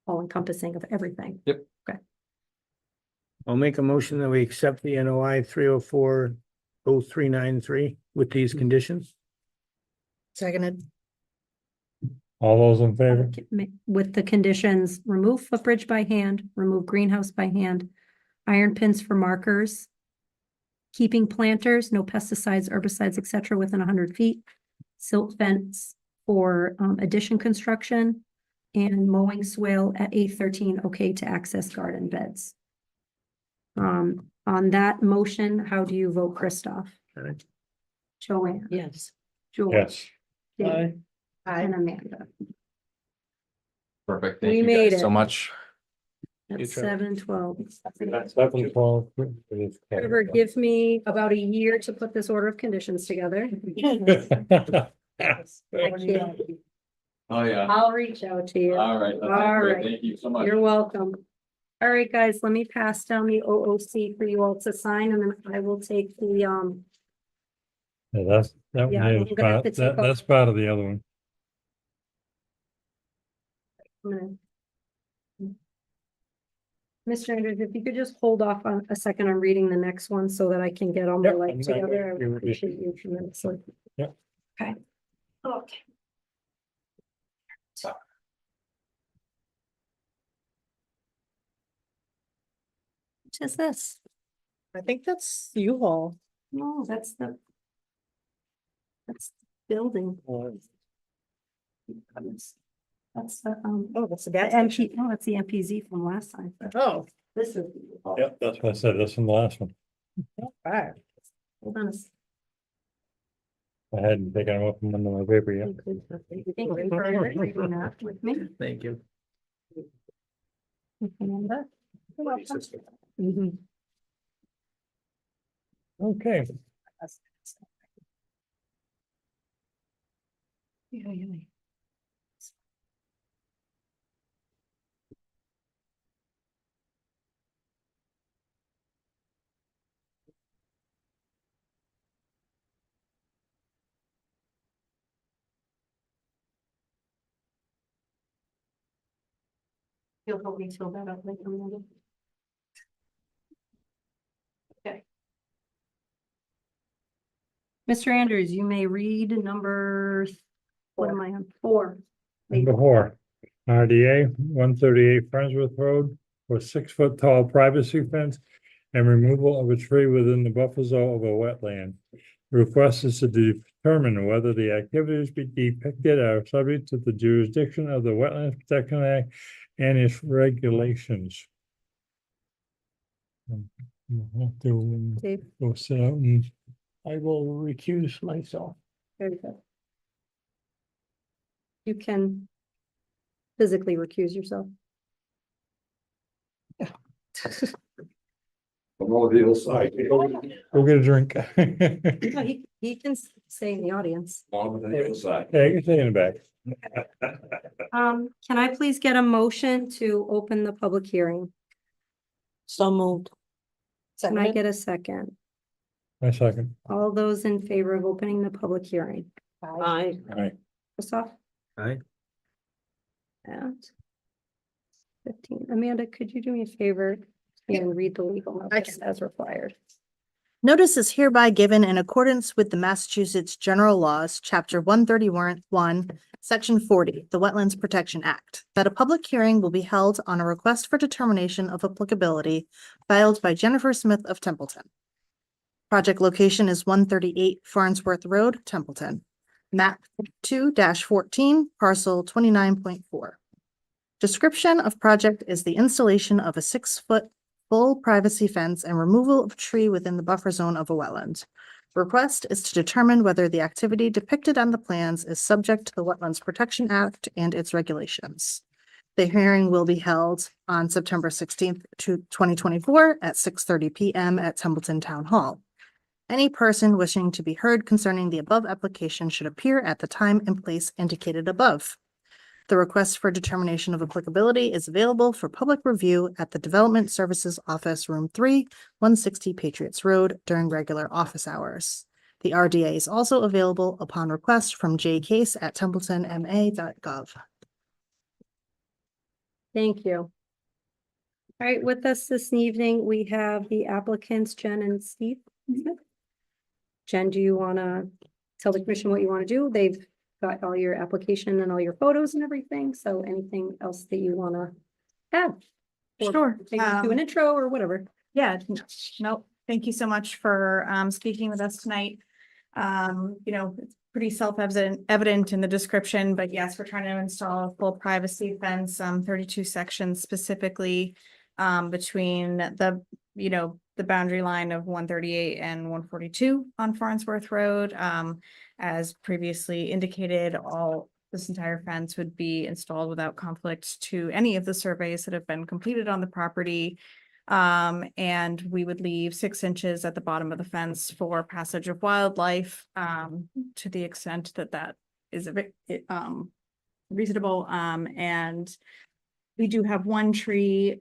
all encompassing of everything. I'll make a motion that we accept the NOI 304-0393 with these conditions. Seconded. All those in favor? With the conditions, remove footbridge by hand, remove greenhouse by hand, iron pins for markers. Keeping planters, no pesticides, herbicides, et cetera, within 100 feet. Silt fence for addition construction. And mowing swale at A13, okay to access garden beds. On that motion, how do you vote, Christoph? Okay. Joanne? Yes. George? Yes. Dave, and Amanda. Perfect. We Thank you made guys so it. much. You, At Trevor. 7:12. 7:12. Trevor, give me about a year to put this order of conditions together. I can't. Oh, yeah. I'll reach out to you. All right. All right. Thank you so much. You're welcome. All right, guys, let me pass down the OOC for you all to sign, and then I will take the, Yeah, that Yeah, one I'm is gonna have part, to take that's part of the other one. I'm gonna- Mr. Andrews, if you could just hold off on a second on reading the next one so that I can get all my Yep, life I'm not together. I gonna- would appreciate you tremendously. Yep. Okay. Okay. What is this? I think that's you all. No, that's the. That's the building. That's the, Oh, that's the the gas MP, station. no, that's the MPZ from last time. Oh, This is. Yep, that's what I said, that's from the last one. alright. Hold on a second. I hadn't taken them up from under my paper yet. Thank you for reading that with me. Thank you. Amanda. You're welcome. Mhm. Okay, Yeah, yeah. You'll help me fill that out later. Amanda. Okay. Mr. Andrews, you may read number, what am I on? 4. number 4, RDA 138 Farnsworth Road for 6-foot tall privacy fence and removal of a tree within the buffer zone of a wetland. The request is to determine whether the activities be depicted are subject to the jurisdiction of the Wetlands Protection Act and its regulations. We'll have to Dave. go sit out and I will recuse myself. Very good. You can physically recuse yourself. I'm over the other side. go get a drink. No, he can stay in the audience. On the other side. Yeah, you can stay in the back. Can I please get a motion to open the public hearing? So moved. Can I get a second? I second. All those in favor of opening the public hearing? Aye. Aye. Christoph? Aye. And 15. Amanda, could you do me a favor and read the legal notice as required? Notice is hereby given in accordance with the Massachusetts General Laws, Chapter 131, Section 40, the Wetlands Protection Act, that a public hearing will be held on a request for determination of applicability filed by Jennifer Smith of Templeton. Project location is 138 Farnsworth Road, Templeton. Map 2-14, parcel 29.4. Description of project is the installation of a 6-foot full privacy fence and removal of tree within the buffer zone of a wetland. Request is to determine whether the activity depicted on the plans is subject to the Wetlands Protection Act and its regulations. The hearing will be held on September 16th, 2024 at 6:30 p.m. at Templeton Town Hall. Any person wishing to be heard concerning the above application should appear at the time and place indicated above. The request for determination of applicability is available for public review at the Development Services Office, Room 3, 160 Patriots Road during regular office hours. The RDA is also available upon request from J. Case at templetonma.gov. Thank you. All right, with us this evening, we have the applicants, Jen and Steve. Jen, do you want to tell the commission what you want to do? They've got all your application and all your photos and everything, so anything else that you want to add? Or Sure. take us to an intro or whatever. Yeah, no, thank you so much for speaking with us tonight. It's pretty self-evident in the description, but yes, we're trying to install a full privacy fence, 32 sections specifically between the boundary line of 138 and 142 on Farnsworth Road. As previously indicated, this entire fence would be installed without conflict to any of the surveys that have been completed on the property. And we would leave 6 inches at the bottom of the fence for passage of wildlife, to the extent that that is reasonable. And we do have one tree.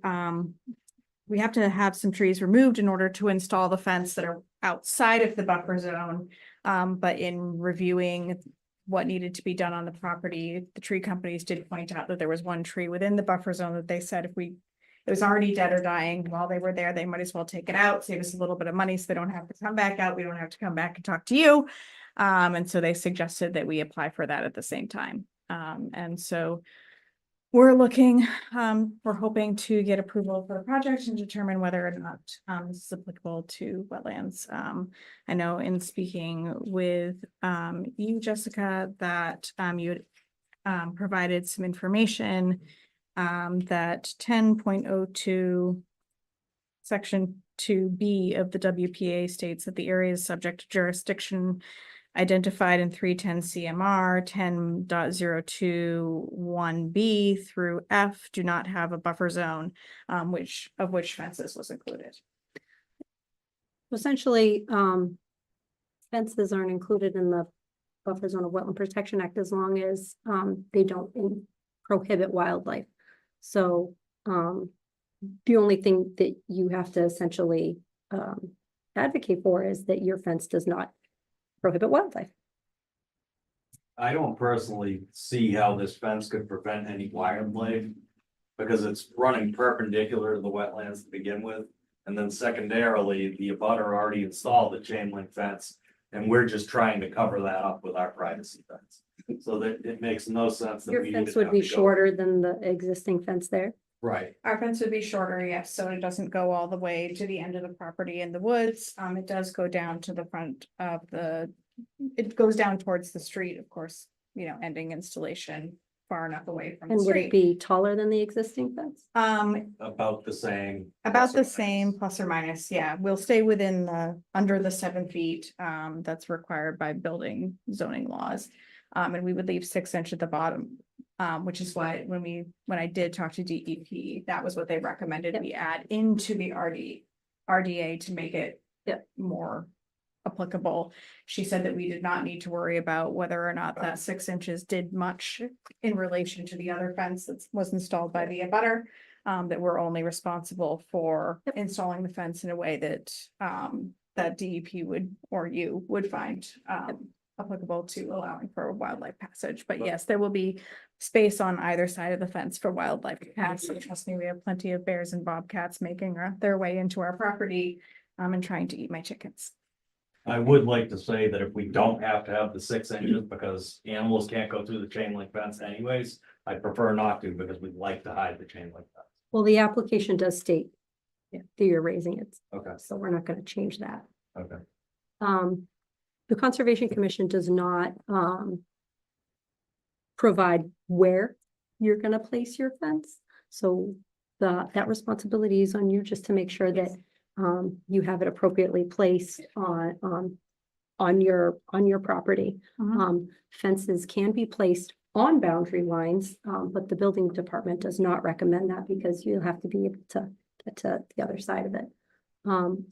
We have to have some trees removed in order to install the fence that are outside of the buffer zone. But in reviewing what needed to be done on the property, the tree companies did point out that there was one tree within the buffer zone that they said it was already dead or dying while they were there, they might as well take it out, save us a little bit of money so they don't have to come back out. We don't have to come back and talk to you. And so they suggested that we apply for that at the same time. And so we're hoping to get approval for the project and determine whether or not this is applicable to wetlands. I know in speaking with you, Jessica, that you had provided some information that 10.02 section 2B of the WPA states that the area is subject to jurisdiction identified in 310 CMR 10.021B through F do not have a buffer zone, which fences was included. Essentially, fences aren't included in the buffer zone of Wetland Protection Act as long as they don't prohibit wildlife. So the only thing that you have to essentially advocate for is that your fence does not prohibit wildlife. I don't personally see how this fence could prevent any wildlife because it's running perpendicular to the wetlands to begin with. And then secondarily, the abutter already installed the chain link fence and we're just trying to cover that up with our privacy fence. So that it makes no sense that Your we fence even would have be to go- shorter than the existing fence there. Right. Our fence would be shorter, yes, so it doesn't go all the way to the end of the property in the woods. It does go down to the front of it goes down towards the street, of course, ending installation far enough away from the And would it street. be taller than the existing fence? About the same. About plus or the minus. same, plus or minus, yeah. We'll stay within under the 7 feet, that's required by building zoning laws. And we would leave 6 inches at the bottom, which is why when I did talk to DEP, that was what they recommended Yep. we add into the RDA to make it more applicable. She said that we did not need to worry about whether or not that 6 inches did much in relation to the other fence that was installed by the abutter. That we're only responsible for installing the fence in a way that, that DEP would, or you would find, applicable to allowing for wildlife passage. But yes, there will be space on either side of the fence for wildlife passage. Trust me, we have plenty of bears and bobcats making their way into our property, and trying to eat my chickens. I would like to say that if we don't have to have the 6 inches because animals can't go through the chain link fence anyways, I prefer not to because we'd like to hide the chain link fence. Well, the application does state that you're raising it, Okay, so we're not gonna change that. okay. The Conservation Commission does not, provide where you're gonna place your fence. So that responsibility is on you just to make sure that, you have it appropriately placed on your property. Fences can be placed on boundary lines, but the building department does not recommend that because you'll have to be able to get to the other side of it.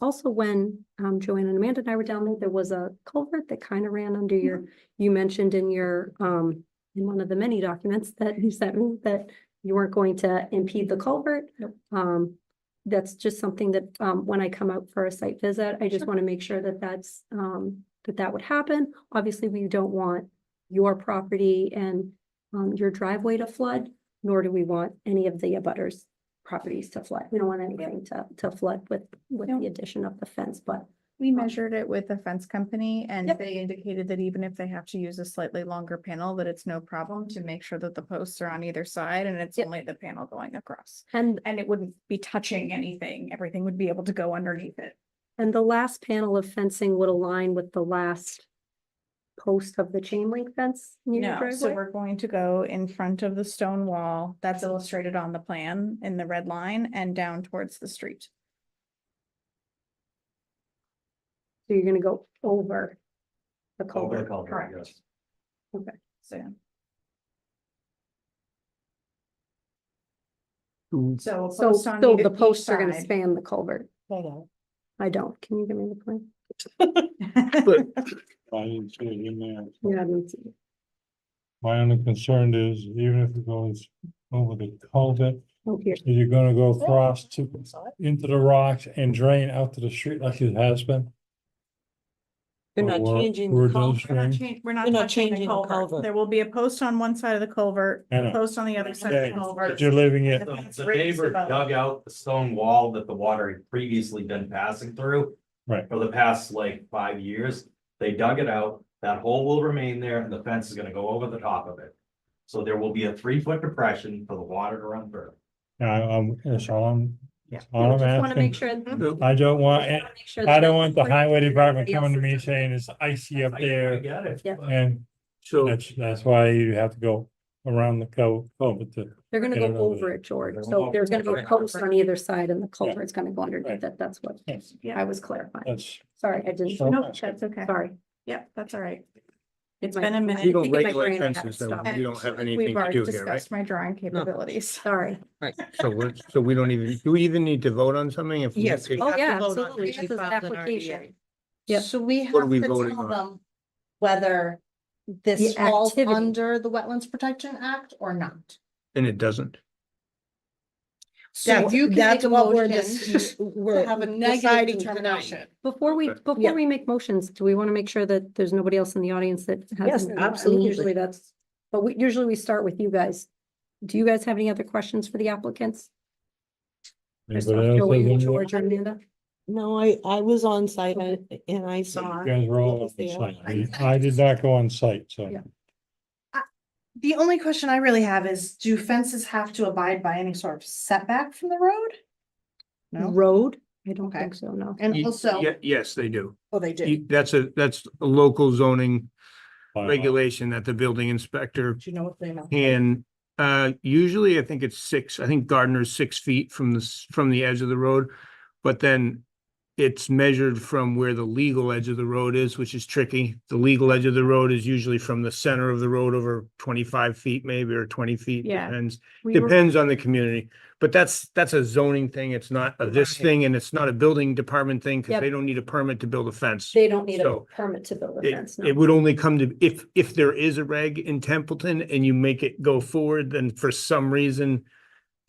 Also, when Joanne and Amanda and I were down there, there was a culvert that kind of ran under your, you mentioned in your, in one of the many documents that you sent me that you weren't going to impede the culvert. That's just something that, when I come out for a site visit, I just want to make sure that that's, that would happen. Obviously, we don't want your property and, your driveway to flood, nor do we want any of the abutters' properties to flood. We don't want anything to flood with the addition of the fence, but We measured it with the fence company and Yep. they indicated that even if they have to use a slightly longer panel, that it's no problem to make sure that the posts are on either side and it's Yep. only the panel going across. and And it wouldn't be touching anything. Everything would be able to go underneath it. the last panel of fencing would align with the last post of the chain link fence near your No, so driveway? we're going to go in front of the stone wall that's illustrated on the plan in the red line and down towards the street. So you're gonna go over the Over the culvert. culvert, correct. yes. So, Ooh. so. a So, post on so either- the each posts are gonna side. span the culvert. I don't. Can you give me the plan? I didn't see it in there. Yeah, I didn't see it. My only concern is even if it goes over the culvert, Oh, here. is it gonna go across to, into the rocks and drain out to the street like it has been? You're not Or changing where the those We're not drain? changing, we're not You're not touching the changing the culvert. culvert. There will be a post on one side of the culvert, I a know. post on the other side of Okay, the culvert. but you're leaving it, The The fence the raised neighbor above. dug out the stone wall that the water had previously been passing through. Right. For the past like 5 years, they dug it out, that hole will remain there and the fence is gonna go over the top of it. So there will be a 3-foot depression for the water to run through. that's all I'm, Yeah. all I'm Just wanna make asking. sure. I don't want, Wanna make sure I that- don't want the highway department Everybody coming to me else's- saying it's icy up I there. get it. Yeah. And So, that's why you have to go around the culvert to. They're gonna Get go it over over there. it, George. They're So gonna there's gonna be a over it. post on either side and the culvert's gonna go underneath Right. it. That's what Yes, I was clarifying. that's. Sorry, I didn't. So- No, that's okay. Sorry. Yeah, that's all right. It's My- been a my- minute. you don't think in my regulate brain I have fences, it so stopped. you don't have anything We've to already do here, right? discussed my drawing capabilities. Sorry. So we don't even, do we even need to vote on something if? we Yes, take- we Oh, have to yeah, vote on absolutely. it. This is We filed an application. RDA. So we What are have we to voting tell on? them whether this The falls activity. under the Wetlands Protection Act or not. And it doesn't. So you can make That's a what we're motion dis- to we're have a deciding negative tonight. determination. Before we, Okay. before Yeah. we make motions, do we want to make sure that there's nobody else in the audience that has? Yes, any- I mean, absolutely. Usually that's, but usually we start with you guys. Do you guys have any other questions for the applicants? Anybody else Joey, has any- George, or Amanda? No, I was on site and I saw. You guys were all on what was site. there. I did not go on site, so. Yeah. The only question I really have is, do fences have to abide by any sort of setback from the road? No, Road? I don't Okay. think so, no. and Ye- also, ye- Yes, they do. oh, they do. That's a local zoning Fine. regulation that the building inspector Do you know what they know? can, usually I think it's 6, I think Gardner's 6 feet from from the edge of the road. But then it's measured from where the legal edge of the road is, which is tricky. The legal edge of the road is usually from the center of the road over 25 feet maybe, or 20 feet, Yeah. depends. We were- Depends on the community, but that's a zoning thing. It's not a this Right. thing, and it's not a building department thing, because Yep. they don't need a permit to build a fence. They don't need a So, permit to build a fence, It no. would only come to, if there is a reg in Templeton and you make it go forward, then for some reason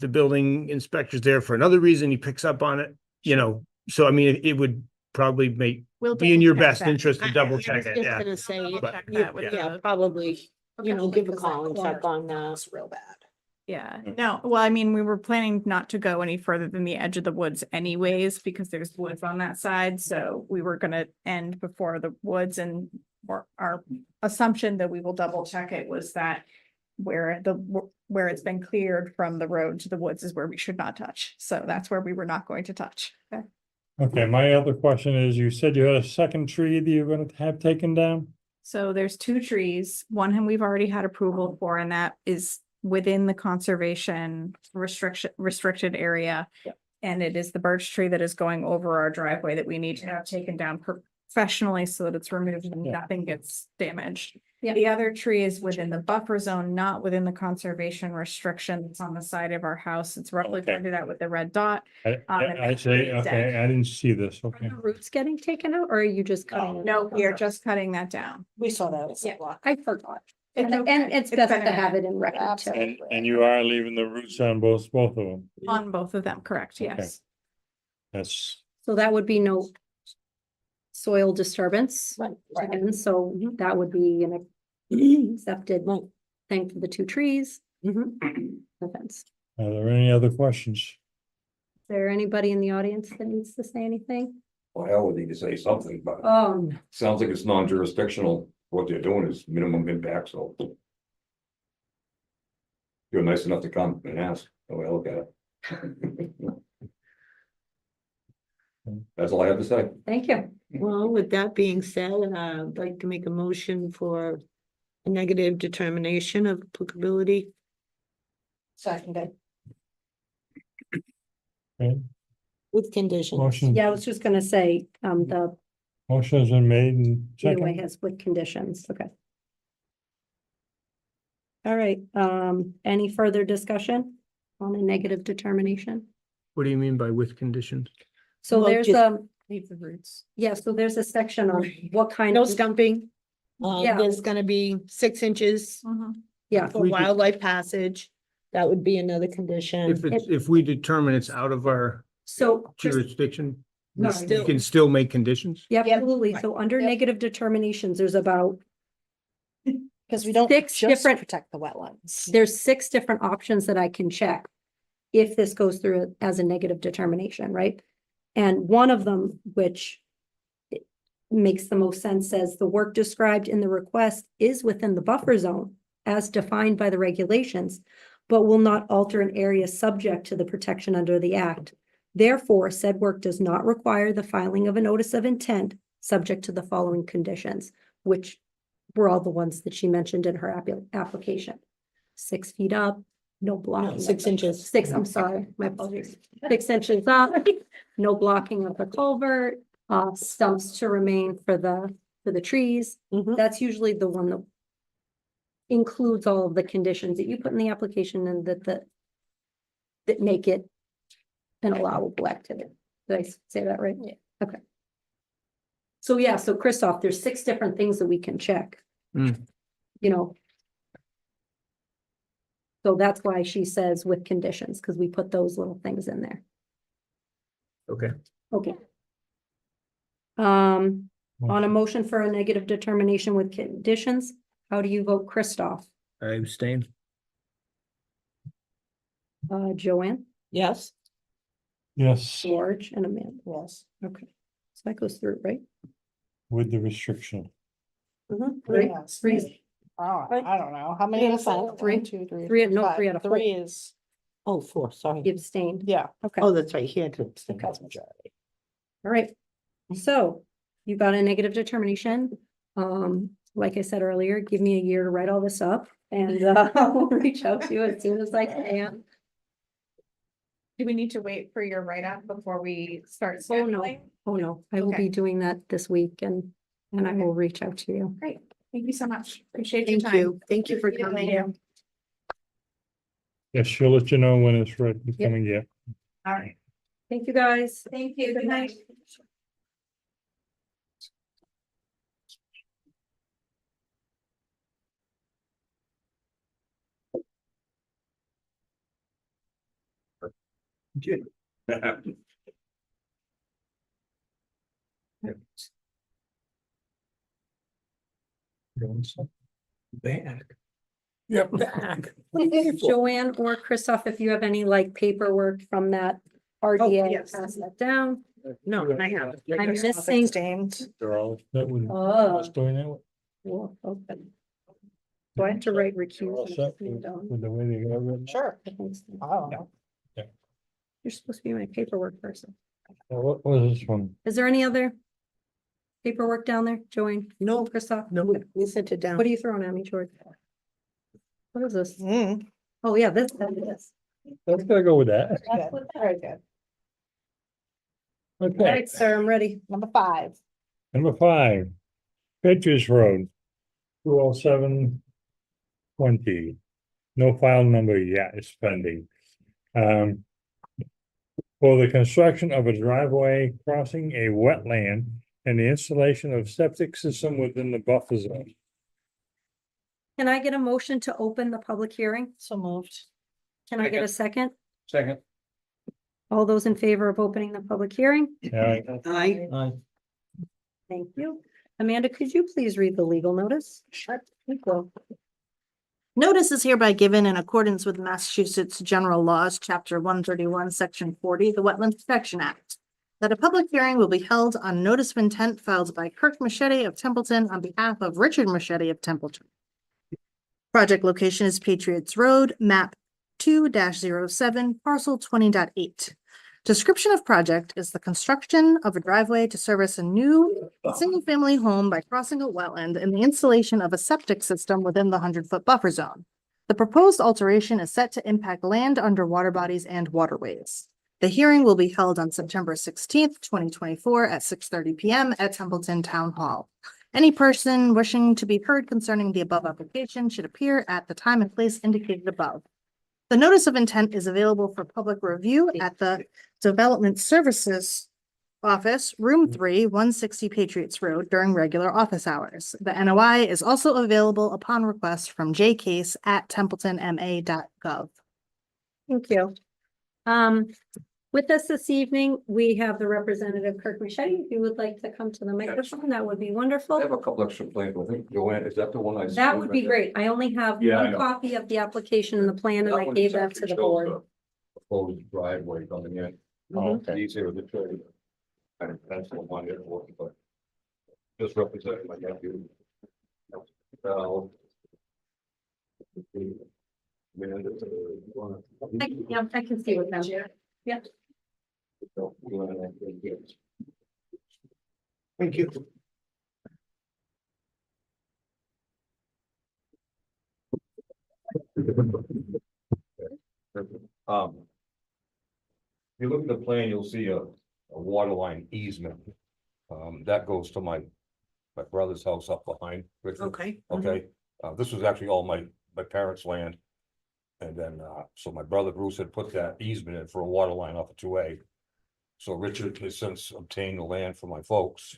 the building inspector's there for another reason, he picks up on it, you know, so I mean, it would probably We'll be in your double check best that. interest to I double was check it, just yeah. gonna say, Double But- check yeah, that with yeah, the- probably, you know, give a Because that call and corner check on that. is real bad. Yeah, no, well, I mean, we were planning not to go any further than the edge of the woods anyways, because there's woods on that side, so we were gonna end before the woods, and our assumption that we will double check it was that where it's been cleared from the road to the woods is where we should not touch, so that's where we were not going to touch. Okay. Okay, my other question is, you said you had a second tree that you're gonna have taken down? So there's two trees, one we've already had approval for, and that is within the conservation restricted area. Yep. And it is the birch tree that is going over our driveway that we need to have taken down professionally so that it's removed and Yeah. nothing gets damaged. Yep. The other tree is within the buffer zone, not within the conservation restriction. It's on the side of our house. It's roughly Okay. pointed out with the red dot. I and I that say, tree is okay, dead. I didn't see this, Are okay. the roots getting taken out or are you just cutting? it? No, we are just cutting that down. We saw that. Yeah, I forgot. It's And okay. and it's It's best been to a have minute. it in record too. And you are leaving the roots on both of them? On both of them, correct, Okay. yes. That's, So that would be no soil disturbance. Right, And so that would be an accepted Right. thing for the two trees. Mhm. The fence. are there any other questions? Is there anybody in the audience that needs to say anything? Well, hell, we need to say something, but Sounds like it's non-jurisdictional. What they're doing is minimum impact, so. You're nice enough to come and ask, the way I look at it. That's all I have to say. Thank you. Well, with that being said, I'd like to make a motion for a negative determination of applicability. Seconded. Okay, With conditions. motion, Yeah, I was just gonna say, the motion has been made and anyway second. has with conditions, okay. All right, any further discussion on a negative determination? What do you mean by with conditions? So Well, there's just- Leave the roots. yeah, so there's a section on what kind No of, stumping. Yeah. There's gonna be 6 inches yeah, for We did- wildlife passage. That would be another condition. If we determine it's out of our so. jurisdiction, No, we still- can still make conditions? Yeah, absolutely. So under negative determinations, there's about, Because we don't Six just different- protect the wetlands. there's 6 different options that I can check if this goes through as a negative determination, right? And one of them, which it makes the most sense, says the work described in the request is within the buffer zone as defined by the regulations, but will not alter an area subject to the protection under the act. Therefore, said work does not require the filing of a notice of intent subject to the following conditions, which were all the ones that she mentioned in her application. 6 feet up, no blocking. 6 inches. 6, I'm sorry, my apologies. 6 inches up, no blocking of the culvert, stumps to remain for the trees. Mhm. That's usually the one that includes all of the conditions that you put in the application and that make it an allowable activity. Did I say that right? Yeah. Okay. So yeah, so Christoph, there's 6 different things that we can check. Hmm. You know. So that's why she says with conditions, because we put those little things in there. Okay. Okay. On a motion for a negative determination with conditions, how do you vote, Christoph? I abstain. Joanne, Yes. Yes, George, and Amanda. Yes. Okay, so that goes through, right? with the restriction. Right? Yes. Three, Oh, I don't know. How many Yeah, is fine. it? Three. 1, 2, 3. Three, no, four, 3 five. out of 4. 3 is, Oh, 4, sorry. You abstained. yeah. Okay, Oh, all that's right, here too. right. So you got a negative determination. Like I said earlier, give me a year to write all this up and I'll reach out to you as soon as I can. Do we need to wait for your write-up before we start Oh, no. scheduling? Oh, no, I will Okay. be doing that this week and I will reach out to you. Great, thank you so much. Appreciate your Thank time. you. Thank you for Thank coming. you. Yes, she'll let you know when it's ready, coming, yeah. All right, Thank you, guys. thank you. Good night. Back. Yep, back. Joanne or Christoph, if you have any like paperwork from that RDA, yes. pass that down. No, I have. I'm missing. They're all, that would, Oh. what's doing that? Well, okay. Do I have to write They're all recuse? set with the way they got written. Sure. Oh. You're supposed to be my paperwork person. What was this one? Is there any other paperwork down there, Joanne? No, Christoph? no, we sent it down. What are you throwing at me, George? What is this? Mm, Oh, yeah, this, this. Let's gotta go with that. That's what very good. All Okay, right, sir, I'm ready. Number 5. number 5, Patriots Road, 20720. No file number yet, it's pending. For the construction of a driveway crossing a wetland and the installation of septic system within the buffer zone. Can I get a motion to open the public hearing? So moved. Can I get a second? Second. All those in favor of opening the public hearing? Aye. Aye. Thank you. Amanda, could you please read the legal notice? Sure. Notice is hereby given in accordance with Massachusetts General Laws, Chapter 131, Section 40, the Wetlands Protection Act, that a public hearing will be held on notice of intent filed by Kirk Machete of Templeton on behalf of Richard Machete of Templeton. Project location is Patriots Road, map 2-07, parcel 20.8. Description of project is the construction of a driveway to service a new single-family home by crossing a wetland and the installation of a septic system within the 100-foot buffer zone. The proposed alteration is set to impact land under water bodies and waterways. The hearing will be held on September 16th, 2024 at 6:30 PM at Templeton Town Hall. Any person wishing to be heard concerning the above application should appear at the time and place indicated above. The notice of intent is available for public review at the Development Services Office, Room 3, 160 Patriots Road during regular office hours. The NOI is also available upon request from jcase@templetonma.gov. Thank you. With us this evening, we have the representative Kirk Machete. If you would like to come to the microphone, that would be I wonderful. have a couple extra plans, I think, Joanne, is that the one I? That would be great. I only have Yeah, I one know. copy of the application and the plan, and I gave that to the board. Proposed driveway coming in. Mhm. Easier to trade. And that's the one that works, but. Just representing my nephew. Yeah, I can see what now. Yeah. Thank you. If you look at the plan, you'll see a water line easement. That goes to my brother's house up behind. Richard. Okay. Okay, this was actually all my parents' land. And then, so my brother Bruce had put that easement in for a water line off of 2A. So Richard has since obtained the land for my folks.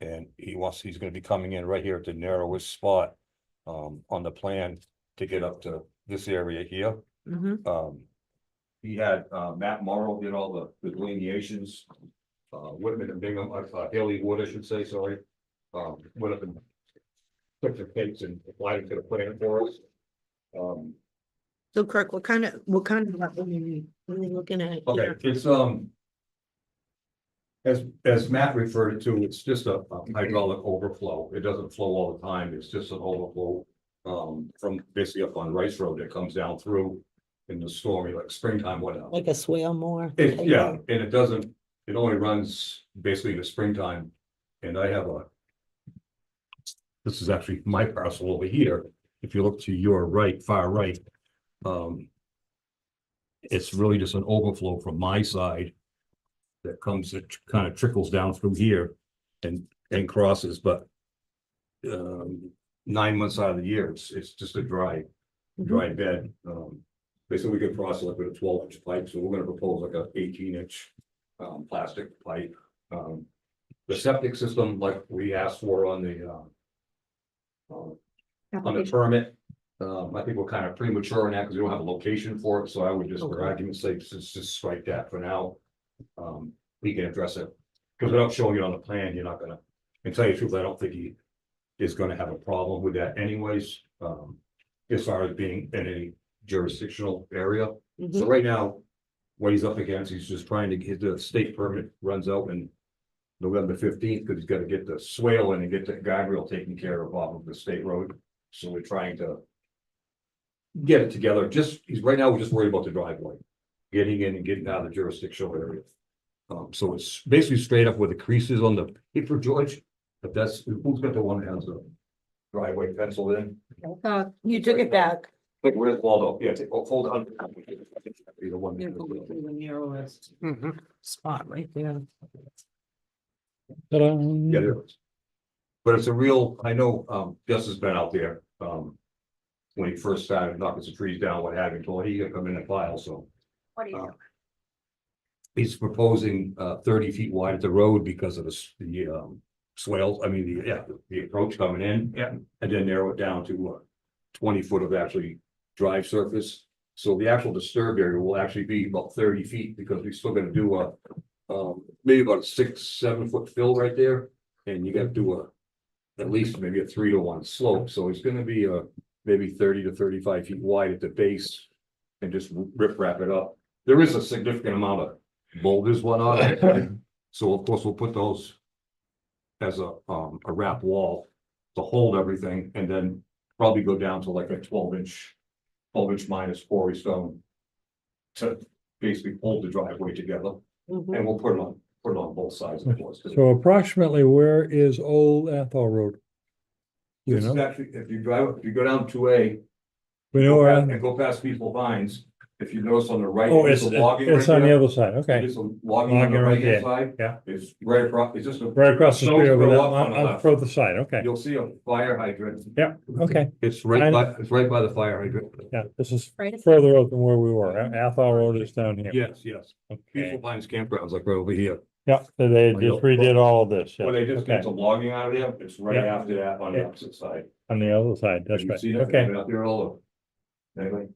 And he's gonna be coming in right here at the narrowest spot, on the plan to get up to this area here. Mhm. He had, Matt Morrow did all the delineations. Whitman and Bingham, Haley Wood, I should say, sorry. Went up and took the cakes and applied it to the plan for us. So Kirk, what kind of wetland are you looking at? Okay, here? it's, as Matt referred it to, it's just a hydraulic overflow. It doesn't flow all the time. It's just an overflow. From basically up on Rice Road that comes down through in the stormy, like springtime, whatever. Like a swale more? Yeah, and it only runs basically in the springtime. And I have this is actually my parcel over here. If you look to your right, far right. It's really just an overflow from my side. That comes, it kind of trickles down through here and crosses, but. 9 months out of the year, it's just a dry bed. Basically, we could cross it like with a 12-inch pipe, so we're gonna propose like a 18-inch plastic pipe. The septic system, like we asked for on the Application. permit. I think we're kind of premature in that because we don't have a location for it, so I would just, for Okay. argument's sake, just strike that for now. We can address it, because without showing it on the plan, you're not gonna, and tell you the truth, I don't think he is gonna have a problem with that anyways. As far as being in a jurisdictional area. So right now, what he's up against, he's just trying to get the state permit runs out in November 15th, because he's got to get the swale in and get the guardrail taken care of off of the state road. So we're trying to get it together. Right now, we're just worried about the driveway, getting in and getting out of the jurisdictional area. So it's basically straight up with the creases on the paper, George. But that's, who's got the one that has the driveway penciled in? You took it back. Like, where's Waldo? Yeah, hold on. Either one. You're going through the narrowest Mhm. spot right there. Ta-da. Yeah, there is. But it's a real, I know, Gus has been out there, when he first started knocking some trees down, what have you, told he could come in and file, so. What do you uh, do? He's proposing, 30 feet wide at the road because of the swales, I mean, the approach coming in. Yeah. And then narrow it down to, 20 foot of actually drive surface. So the actual disturbed area will actually be about 30 feet, because we're still gonna do maybe about a 6-7 foot fill right there. And you gotta do at least maybe a 3-to-1 slope, so it's gonna be maybe 30 to 35 feet wide at the base. And just wrap it up. There is a significant amount of boulders, whatnot. So of course, we'll put those as a wrap wall to hold everything, and then probably go down to like a 12-inch minus quarry stone to basically hold the driveway together, Mhm. and we'll put it on both sides, of course. So approximately where is Old Athol Road? You This is know, actually, if you go down 2A, we know where, and go past Peaceful Pines, if you notice on the right. oh, there's it's a logging right on the there. other side, okay. There's a logging on the Logging right right hand there, side. yeah. It's right across, it's just a. Right across the stone's street over throw there, up on the on the left. further side, okay. You'll see a fire hydrant. Yeah, okay, It's And- it's right by the fire hydrant. yeah, this is Right. further out than where we were. Athol Road is down here. Yes. Okay, Peaceful Pines Campground's like right over here. yeah, so they just redid all of this, yeah, Where they just okay, get some logging out of there, it's right Yeah. after that on the Yeah. opposite side. on the other side, that's Have you right, seen it? okay. Been out there all over. Anyway,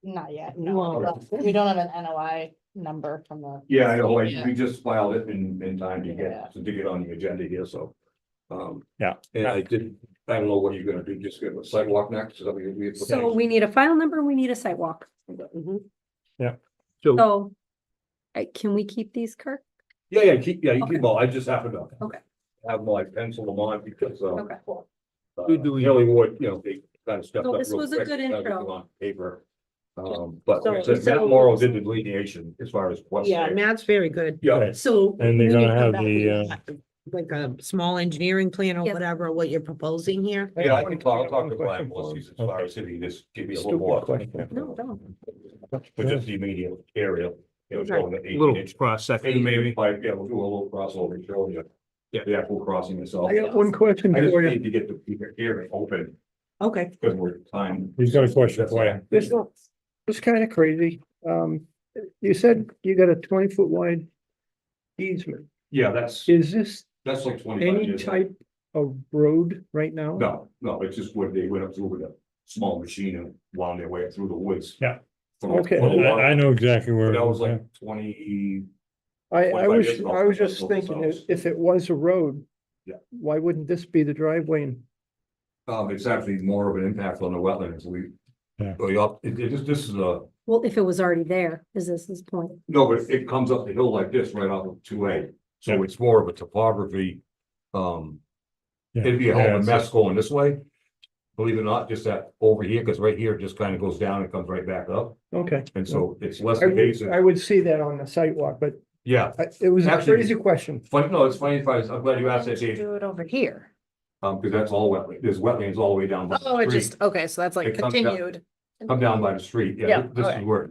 Not yet, no. We don't have an NOI number from the. yeah, I know, Yeah. we just filed it in time to Yeah. get on the agenda here, so. Yeah. And I don't know what you're gonna do, just get a sidewalk next, so that we. So we need a file number, we need a site walk. Mhm. So So. Can we keep these, Kirk? Yeah, you keep Okay. them all, I just happen to. Okay. Have my pencil them on because, Okay. Haley Wood, they kind of stepped So up this real was a quick, good everything intro. on paper. But So- like I said, so- Matt Morrow did the delineation as far as what's Yeah, there. Matt's very good. Yeah, So. And they're when you gonna come have back the, with like a small engineering plan or Yep. whatever, what you're proposing here. yeah, I'll talk to Brian Question for Wilson as him. far as if he just give me a little Stupid more. question. No, don't. But just the immediate area, showing the a little 18-inch. cross section maybe. Pipe, yeah, we'll do a little crossover, show you. Yeah. The actual crossing itself. I got one question I just for you. need to get the hearing open, Okay. because we're time. He's got a question for you. This kind of crazy. You said you got a 20-foot wide easement. Yeah, that's Is this like 25 any years. type of road right now? No, it's just what they went up through with a small machine and wound their way through the woods. Yeah. Okay. I know exactly where. That it was is, like 20, I 25 was, years ago, I was I just built this thinking, house. if it was a road. Yeah. Why wouldn't this be the driveway? it's actually more of an impact on the wetlands, this is Well, if it was already there, is this his point? no, but it comes up the hill like this right off of 2A. So it's more of a topography, Yeah. it'd be a hell Yeah, of a it's- mess going this way. Believe it or not, just that over here, because right here it just kind of goes down and comes right back up, Okay. and so it's less I would, invasive. I would see that on the sidewalk, but Yeah, it was a Actually- crazy question. funny, no, it's funny, I'm glad you asked that, Dave, Do it over here. because that's all wetland, there's wetlands all the way down. by the Oh, it street. just, okay, so that's like It comes down- continued. come down by the street, Yeah, yeah, this is okay. where,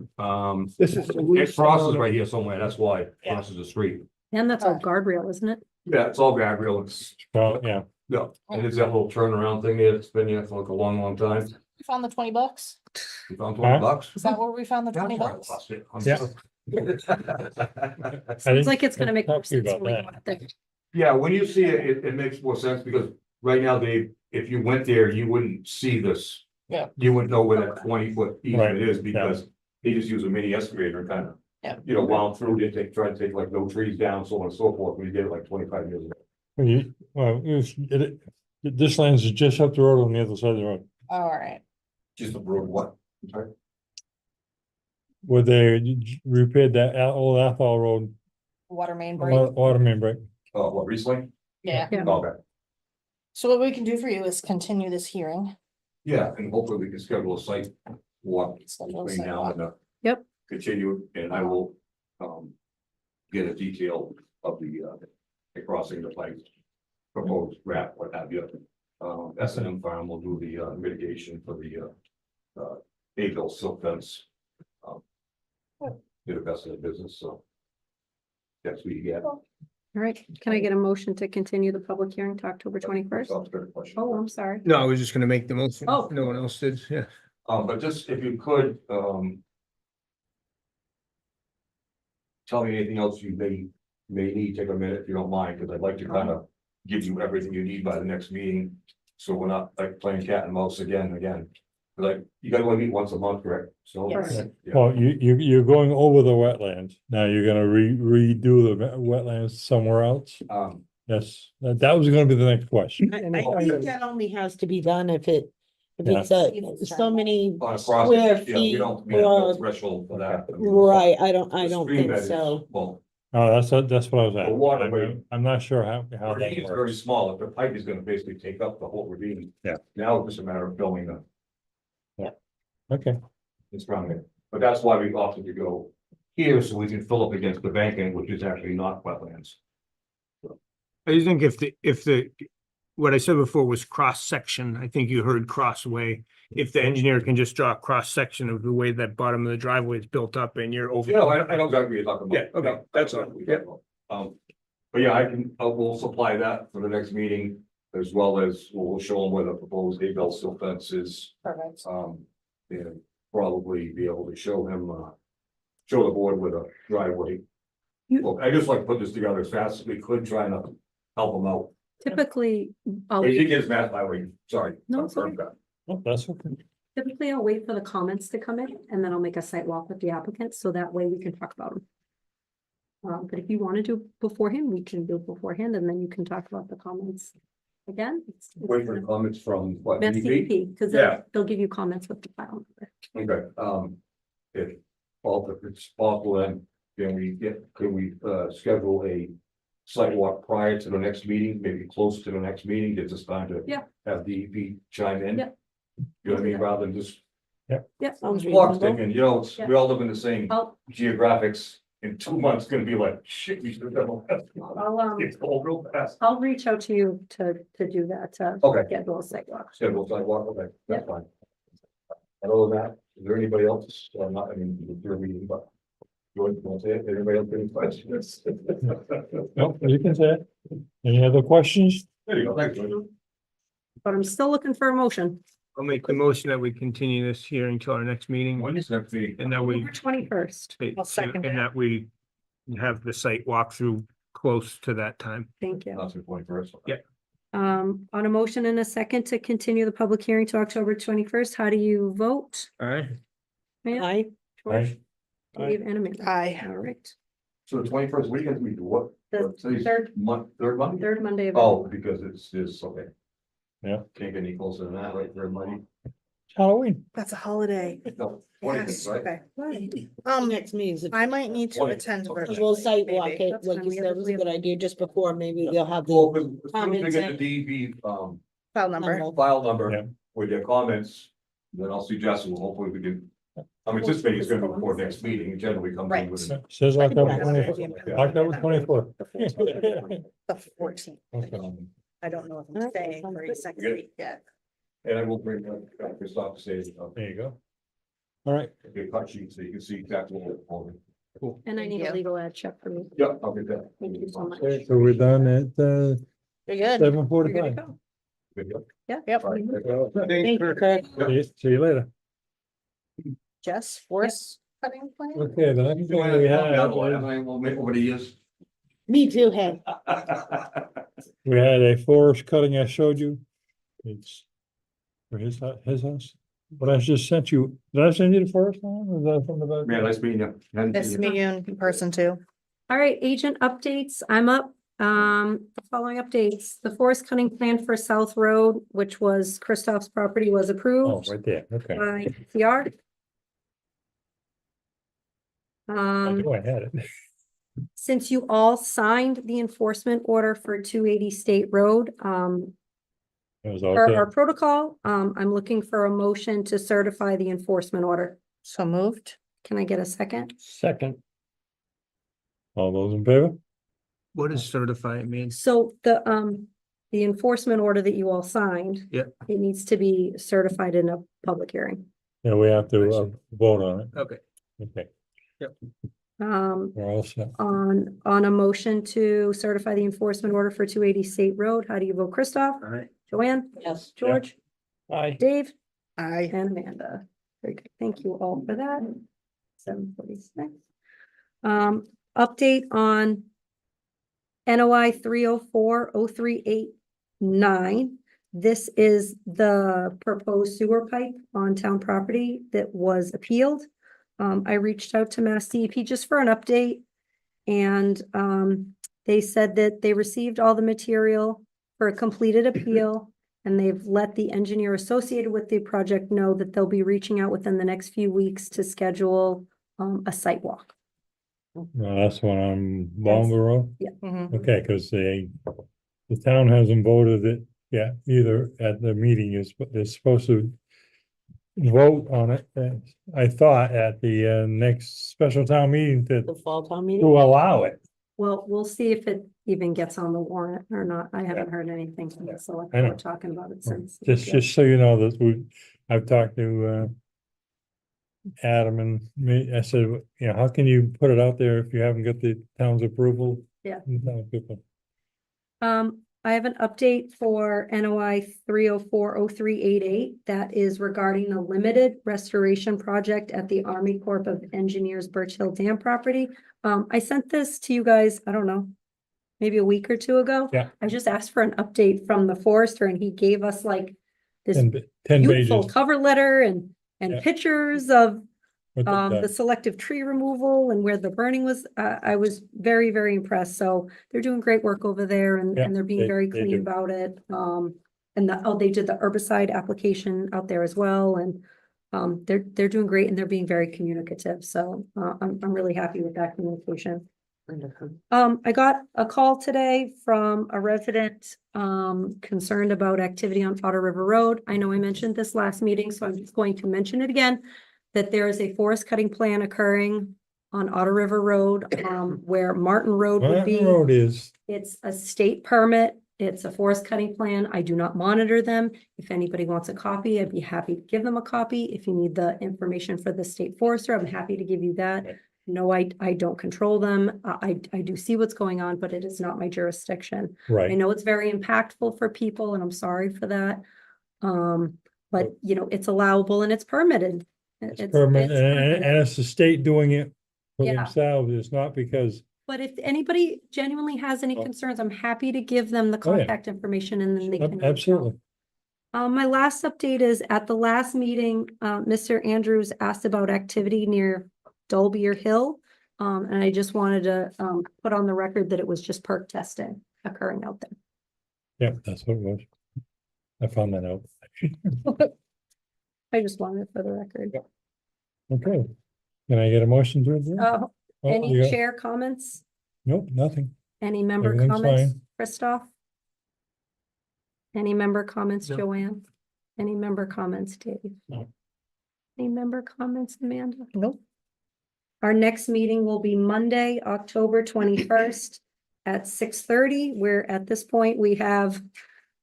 This is. it crosses right here somewhere, that's why, it Yeah. crosses the street. And that's all guardrail, isn't it? Yeah, it's all guardrail, it's, Well, yeah. yeah, and it's that little turnaround thing there, it's been there for like a long, long time. We found the $20. You found Huh? $20? Is that where we found the Yeah, $20? I lost it. I'm Yeah. sorry. Seems like it's gonna make more Talk to you sense when about we go that. out there. Yeah, when you see it, it makes more sense because right now, Dave, if you went there, you wouldn't see this. Yeah. You wouldn't know where that 20-foot easement Right, is because they just use a mini excavator and kind of. Yeah. You know, wound through, try to take like no trees down, so on and so forth, we did it like 25 years ago. This land is just up the road on the other side of the road. All right. Just a road, what? I'm sorry? Where they repaired that old Athol Road, Water main break. water main break. Oh, what, recently? Yeah. Yeah. Okay, So what we can do for you is continue this hearing. yeah, and hopefully we can schedule a site walk Schedule a between site now walk. and Yep. continue, and I will, get a detail of the crossing the pipe, proposed wrap, what have you. S&M Farm will do the mitigation for the Bayville silt fence. Do the best of the business, so. That's what you get. All right, can I get a motion to continue the public hearing to October 21st? Sounds good, question. Oh, I'm sorry. No, I was just gonna make the motion. Oh. No one else did, yeah. But just if you could, tell me anything else you may need, take a minute if you don't mind, because I'd like to kind of give you everything you need by the next meeting. So we're not like playing cat and mouse again. Like, you gotta only meet once a month, correct? So. Yes. Yeah. Well, you're going over the wetlands. Now you're gonna redo the wetlands somewhere else. Yes, that was gonna be the next question. I think that only has to be done if Yeah. it's so many On a square process, yeah, we feet. don't, we have no or- threshold for that. Right, I don't The stream think bed is- so. Well, Oh, that's what I was The waterway. asking. I'm not sure how the that ravine is very works. small, the pipe is gonna basically take up the whole ravine. Yeah. Now it's just a matter of filling the. Okay, It's from it, but that's why we opted to go here, so we can fill up against the bank end, which is actually not wetlands. I just think if the, what I said before was cross-section, I think you heard crossway. If the engineer can just draw a cross-section of the way that bottom of the driveway is built up and you're over. You know, I know exactly what you're talking about. Yeah, okay, that's all. Yeah. But yeah, we'll supply that for the next meeting, as well as we'll show them where the proposed Abel silt fence is. Perfect. And probably be able to show him, show the board with a driveway. Well, I just like to put this together as fast as we could, trying to help him out. Typically, I'll, But he gets mad by way, sorry. No, it's okay. oh, that's okay. typically I'll wait for the comments to come in and then I'll make a site walk with the applicant, so that way we can talk about them. But if you want to do beforehand, we can do beforehand and then you can talk about the comments again. Wait for comments from what, Mass DEP? DEP, because Yeah. they'll give you comments with the file number. Okay, if it's possible, then can we schedule a site walk prior to the next meeting, maybe close to the next meeting, gives us time to. Yeah. Have DEP chime in. Yeah. You know what I mean, rather than just Yeah. Sounds clock reasonable. ticking, you know, it's, we all live in the same I'll, geographics. In 2 months, it's gonna be like, shit, we should have done all that. It's all real fast. I'll reach out to you to do that, to Okay. schedule a site walk. Schedule site walk, okay, that's fine. And other than that, is there anybody else, not, I mean, your meeting, but. You want to say it, anybody else any questions? No, you can say it. Any other questions? There you go, thanks. George. But I'm still looking for a motion. I'll make the motion that we continue this hearing till our next meeting. When is next meeting? And that we, October 21st. I'll second and it. that we have the site walkthrough close to that time. Thank you. That's the 21st. Yeah. On a motion and a second to continue the public hearing to October 21st, how do you vote? All right. Maya, I, George, Aye. Dave, and Amanda? Aye. All right. So the 21st, what are you guys do, what? The Today's third- third Monday? Third Monday of. Oh, because it's okay. Yeah. Can't get any closer than that, right, third Monday? Halloween. That's a holiday. No, Yes, 20th, right? okay. next meeting is. I might need to 20. attend Okay. virtually. We'll site walk maybe. it, That's like fine, you we said, have- was we a have- good idea, just before, maybe they'll have Well, the. as soon as we get the DEP, File number. file Yeah. number with their comments, then I'll suggest, well, hopefully we can. I'm anticipating it's gonna be before next meeting, it generally comes in Right. with. Says October Yeah. 24th. October 24th. The 14th. I don't know if I'm staying for a second week yet. And I will bring Christoph to say, There you go. All right, Your cut sheet, so you can see exactly what it's holding. And I need a you. legal ad check for me. Yeah, I'll get that. Thank you so much. okay, so we're done at You're good. 7:45. Good, Yeah. Yep. Thank you, Craig. See you later. Jess, forest cutting plan? Okay, the next thing we had, We'll make what he is. Me too, hey. we had a forest cutting I showed you. It's for his house. But I just sent you, did I send you the forest one? Or is that something about? Man, nice meeting you. Nice to meet you in person too. All right, agent updates, I'm up. Following updates, the forest cutting plan for South Road, which was Christoph's property, was Oh, approved right there, okay. by CR. I knew I had it. Since you all signed the enforcement order for 280 State Road, It was all per set. our protocol, I'm looking for a motion to certify the enforcement order. So moved. Can I get a second? Second. All those in favor? What does certify mean? So the enforcement order that you all signed. Yeah. It needs to be certified in a public hearing. Yeah, we have to vote on it. Okay. Okay, Um, we're all set. on a motion to certify the enforcement order for 280 State Road, how do you vote, Christoph? All right. Joanne? Yes. George? Aye. Dave? Aye. And Amanda. Very good. Thank you all for that. 7:46. Update on NOI 304-0389. This is the proposed sewer pipe on town property that was appealed. I reached out to Mass DEP just for an update. And they said that they received all the material for a completed appeal. And they've let the engineer associated with the project know that they'll be reaching out within the next few weeks to schedule a site walk. No, that's one on Balmer Road? Mhm. Okay, because the town hasn't voted it yet either at the meeting is, they're supposed to vote on it. I thought at the next special town meeting to The fall town to meeting. allow it. Well, we'll see if it even gets on the warrant or not. I haven't heard anything from the select I know. board talking about it since. Just so you know that I've talked to Adam and me, I said, you know, how can you put it out there if you haven't got the town's approval? Yeah. No, people. I have an update for NOI 304-0388 that is regarding the limited restoration project at the Army Corps of Engineers Birch Hill Dam property. I sent this to you guys, I don't know, maybe a week or two ago. Yeah. I just asked for an update from the forester and he gave us like this 10 beautiful pages. cover letter and Yeah. pictures of What the- the selective tree removal and where the burning was. I was very, very impressed. So they're doing great work over there and Yeah, they're being they- very they clean do. about it. And they did the herbicide application out there as well. And they're doing great and they're being very communicative. So I'm really happy with that communication. I got a call today from a resident concerned about activity on Otter River Road. I know I mentioned this last meeting, so I'm just going to mention it again. That there is a forest cutting plan occurring on Otter River Road, where Martin Road would Martin be. Road is, It's a state permit. It's a forest cutting plan. I do not monitor them. If anybody wants a copy, I'd be happy to give them a copy. If you need the information for the state forester, I'm happy to give you that. Okay. No, I don't control them. I do see what's going on, but it is not my jurisdiction. I right, know it's very impactful for people and I'm sorry for that. But you know, it's allowable and it's permitted. it's permanent, it's permitted. and it's the state doing it for Yeah. themselves, it's not because, But if anybody genuinely has any Oh. concerns, I'm happy to give them the Oh, yeah. contact information and then they can. reach out. absolutely. My last update is at the last meeting, Mr. Andrews asked about activity near Dolbeer Hill. And I just wanted to, put on the record that it was just perk testing occurring out there. Yeah, that's what it was. I found that out. I just wanted it for the record. Okay, can I get a motion to adjourn? Uh, Oh, any you got- chair comments? Nope, nothing. Any member Everything's comments, fine. Christoph? Any member comments, No. Joanne? Any member comments, Dave? No. Any member comments, Amanda? Nope. Our next meeting will be Monday, October 21st at 6:30. Where at this point, we have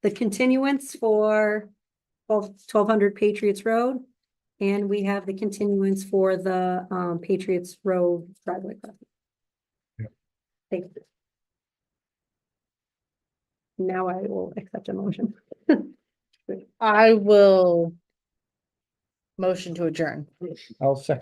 the continuance for 1200 Patriots Road And we have the continuance for the Patriots Road driveway. crossing. Yeah. Thank you. Now I will accept a motion. I will motion to adjourn. I'll second.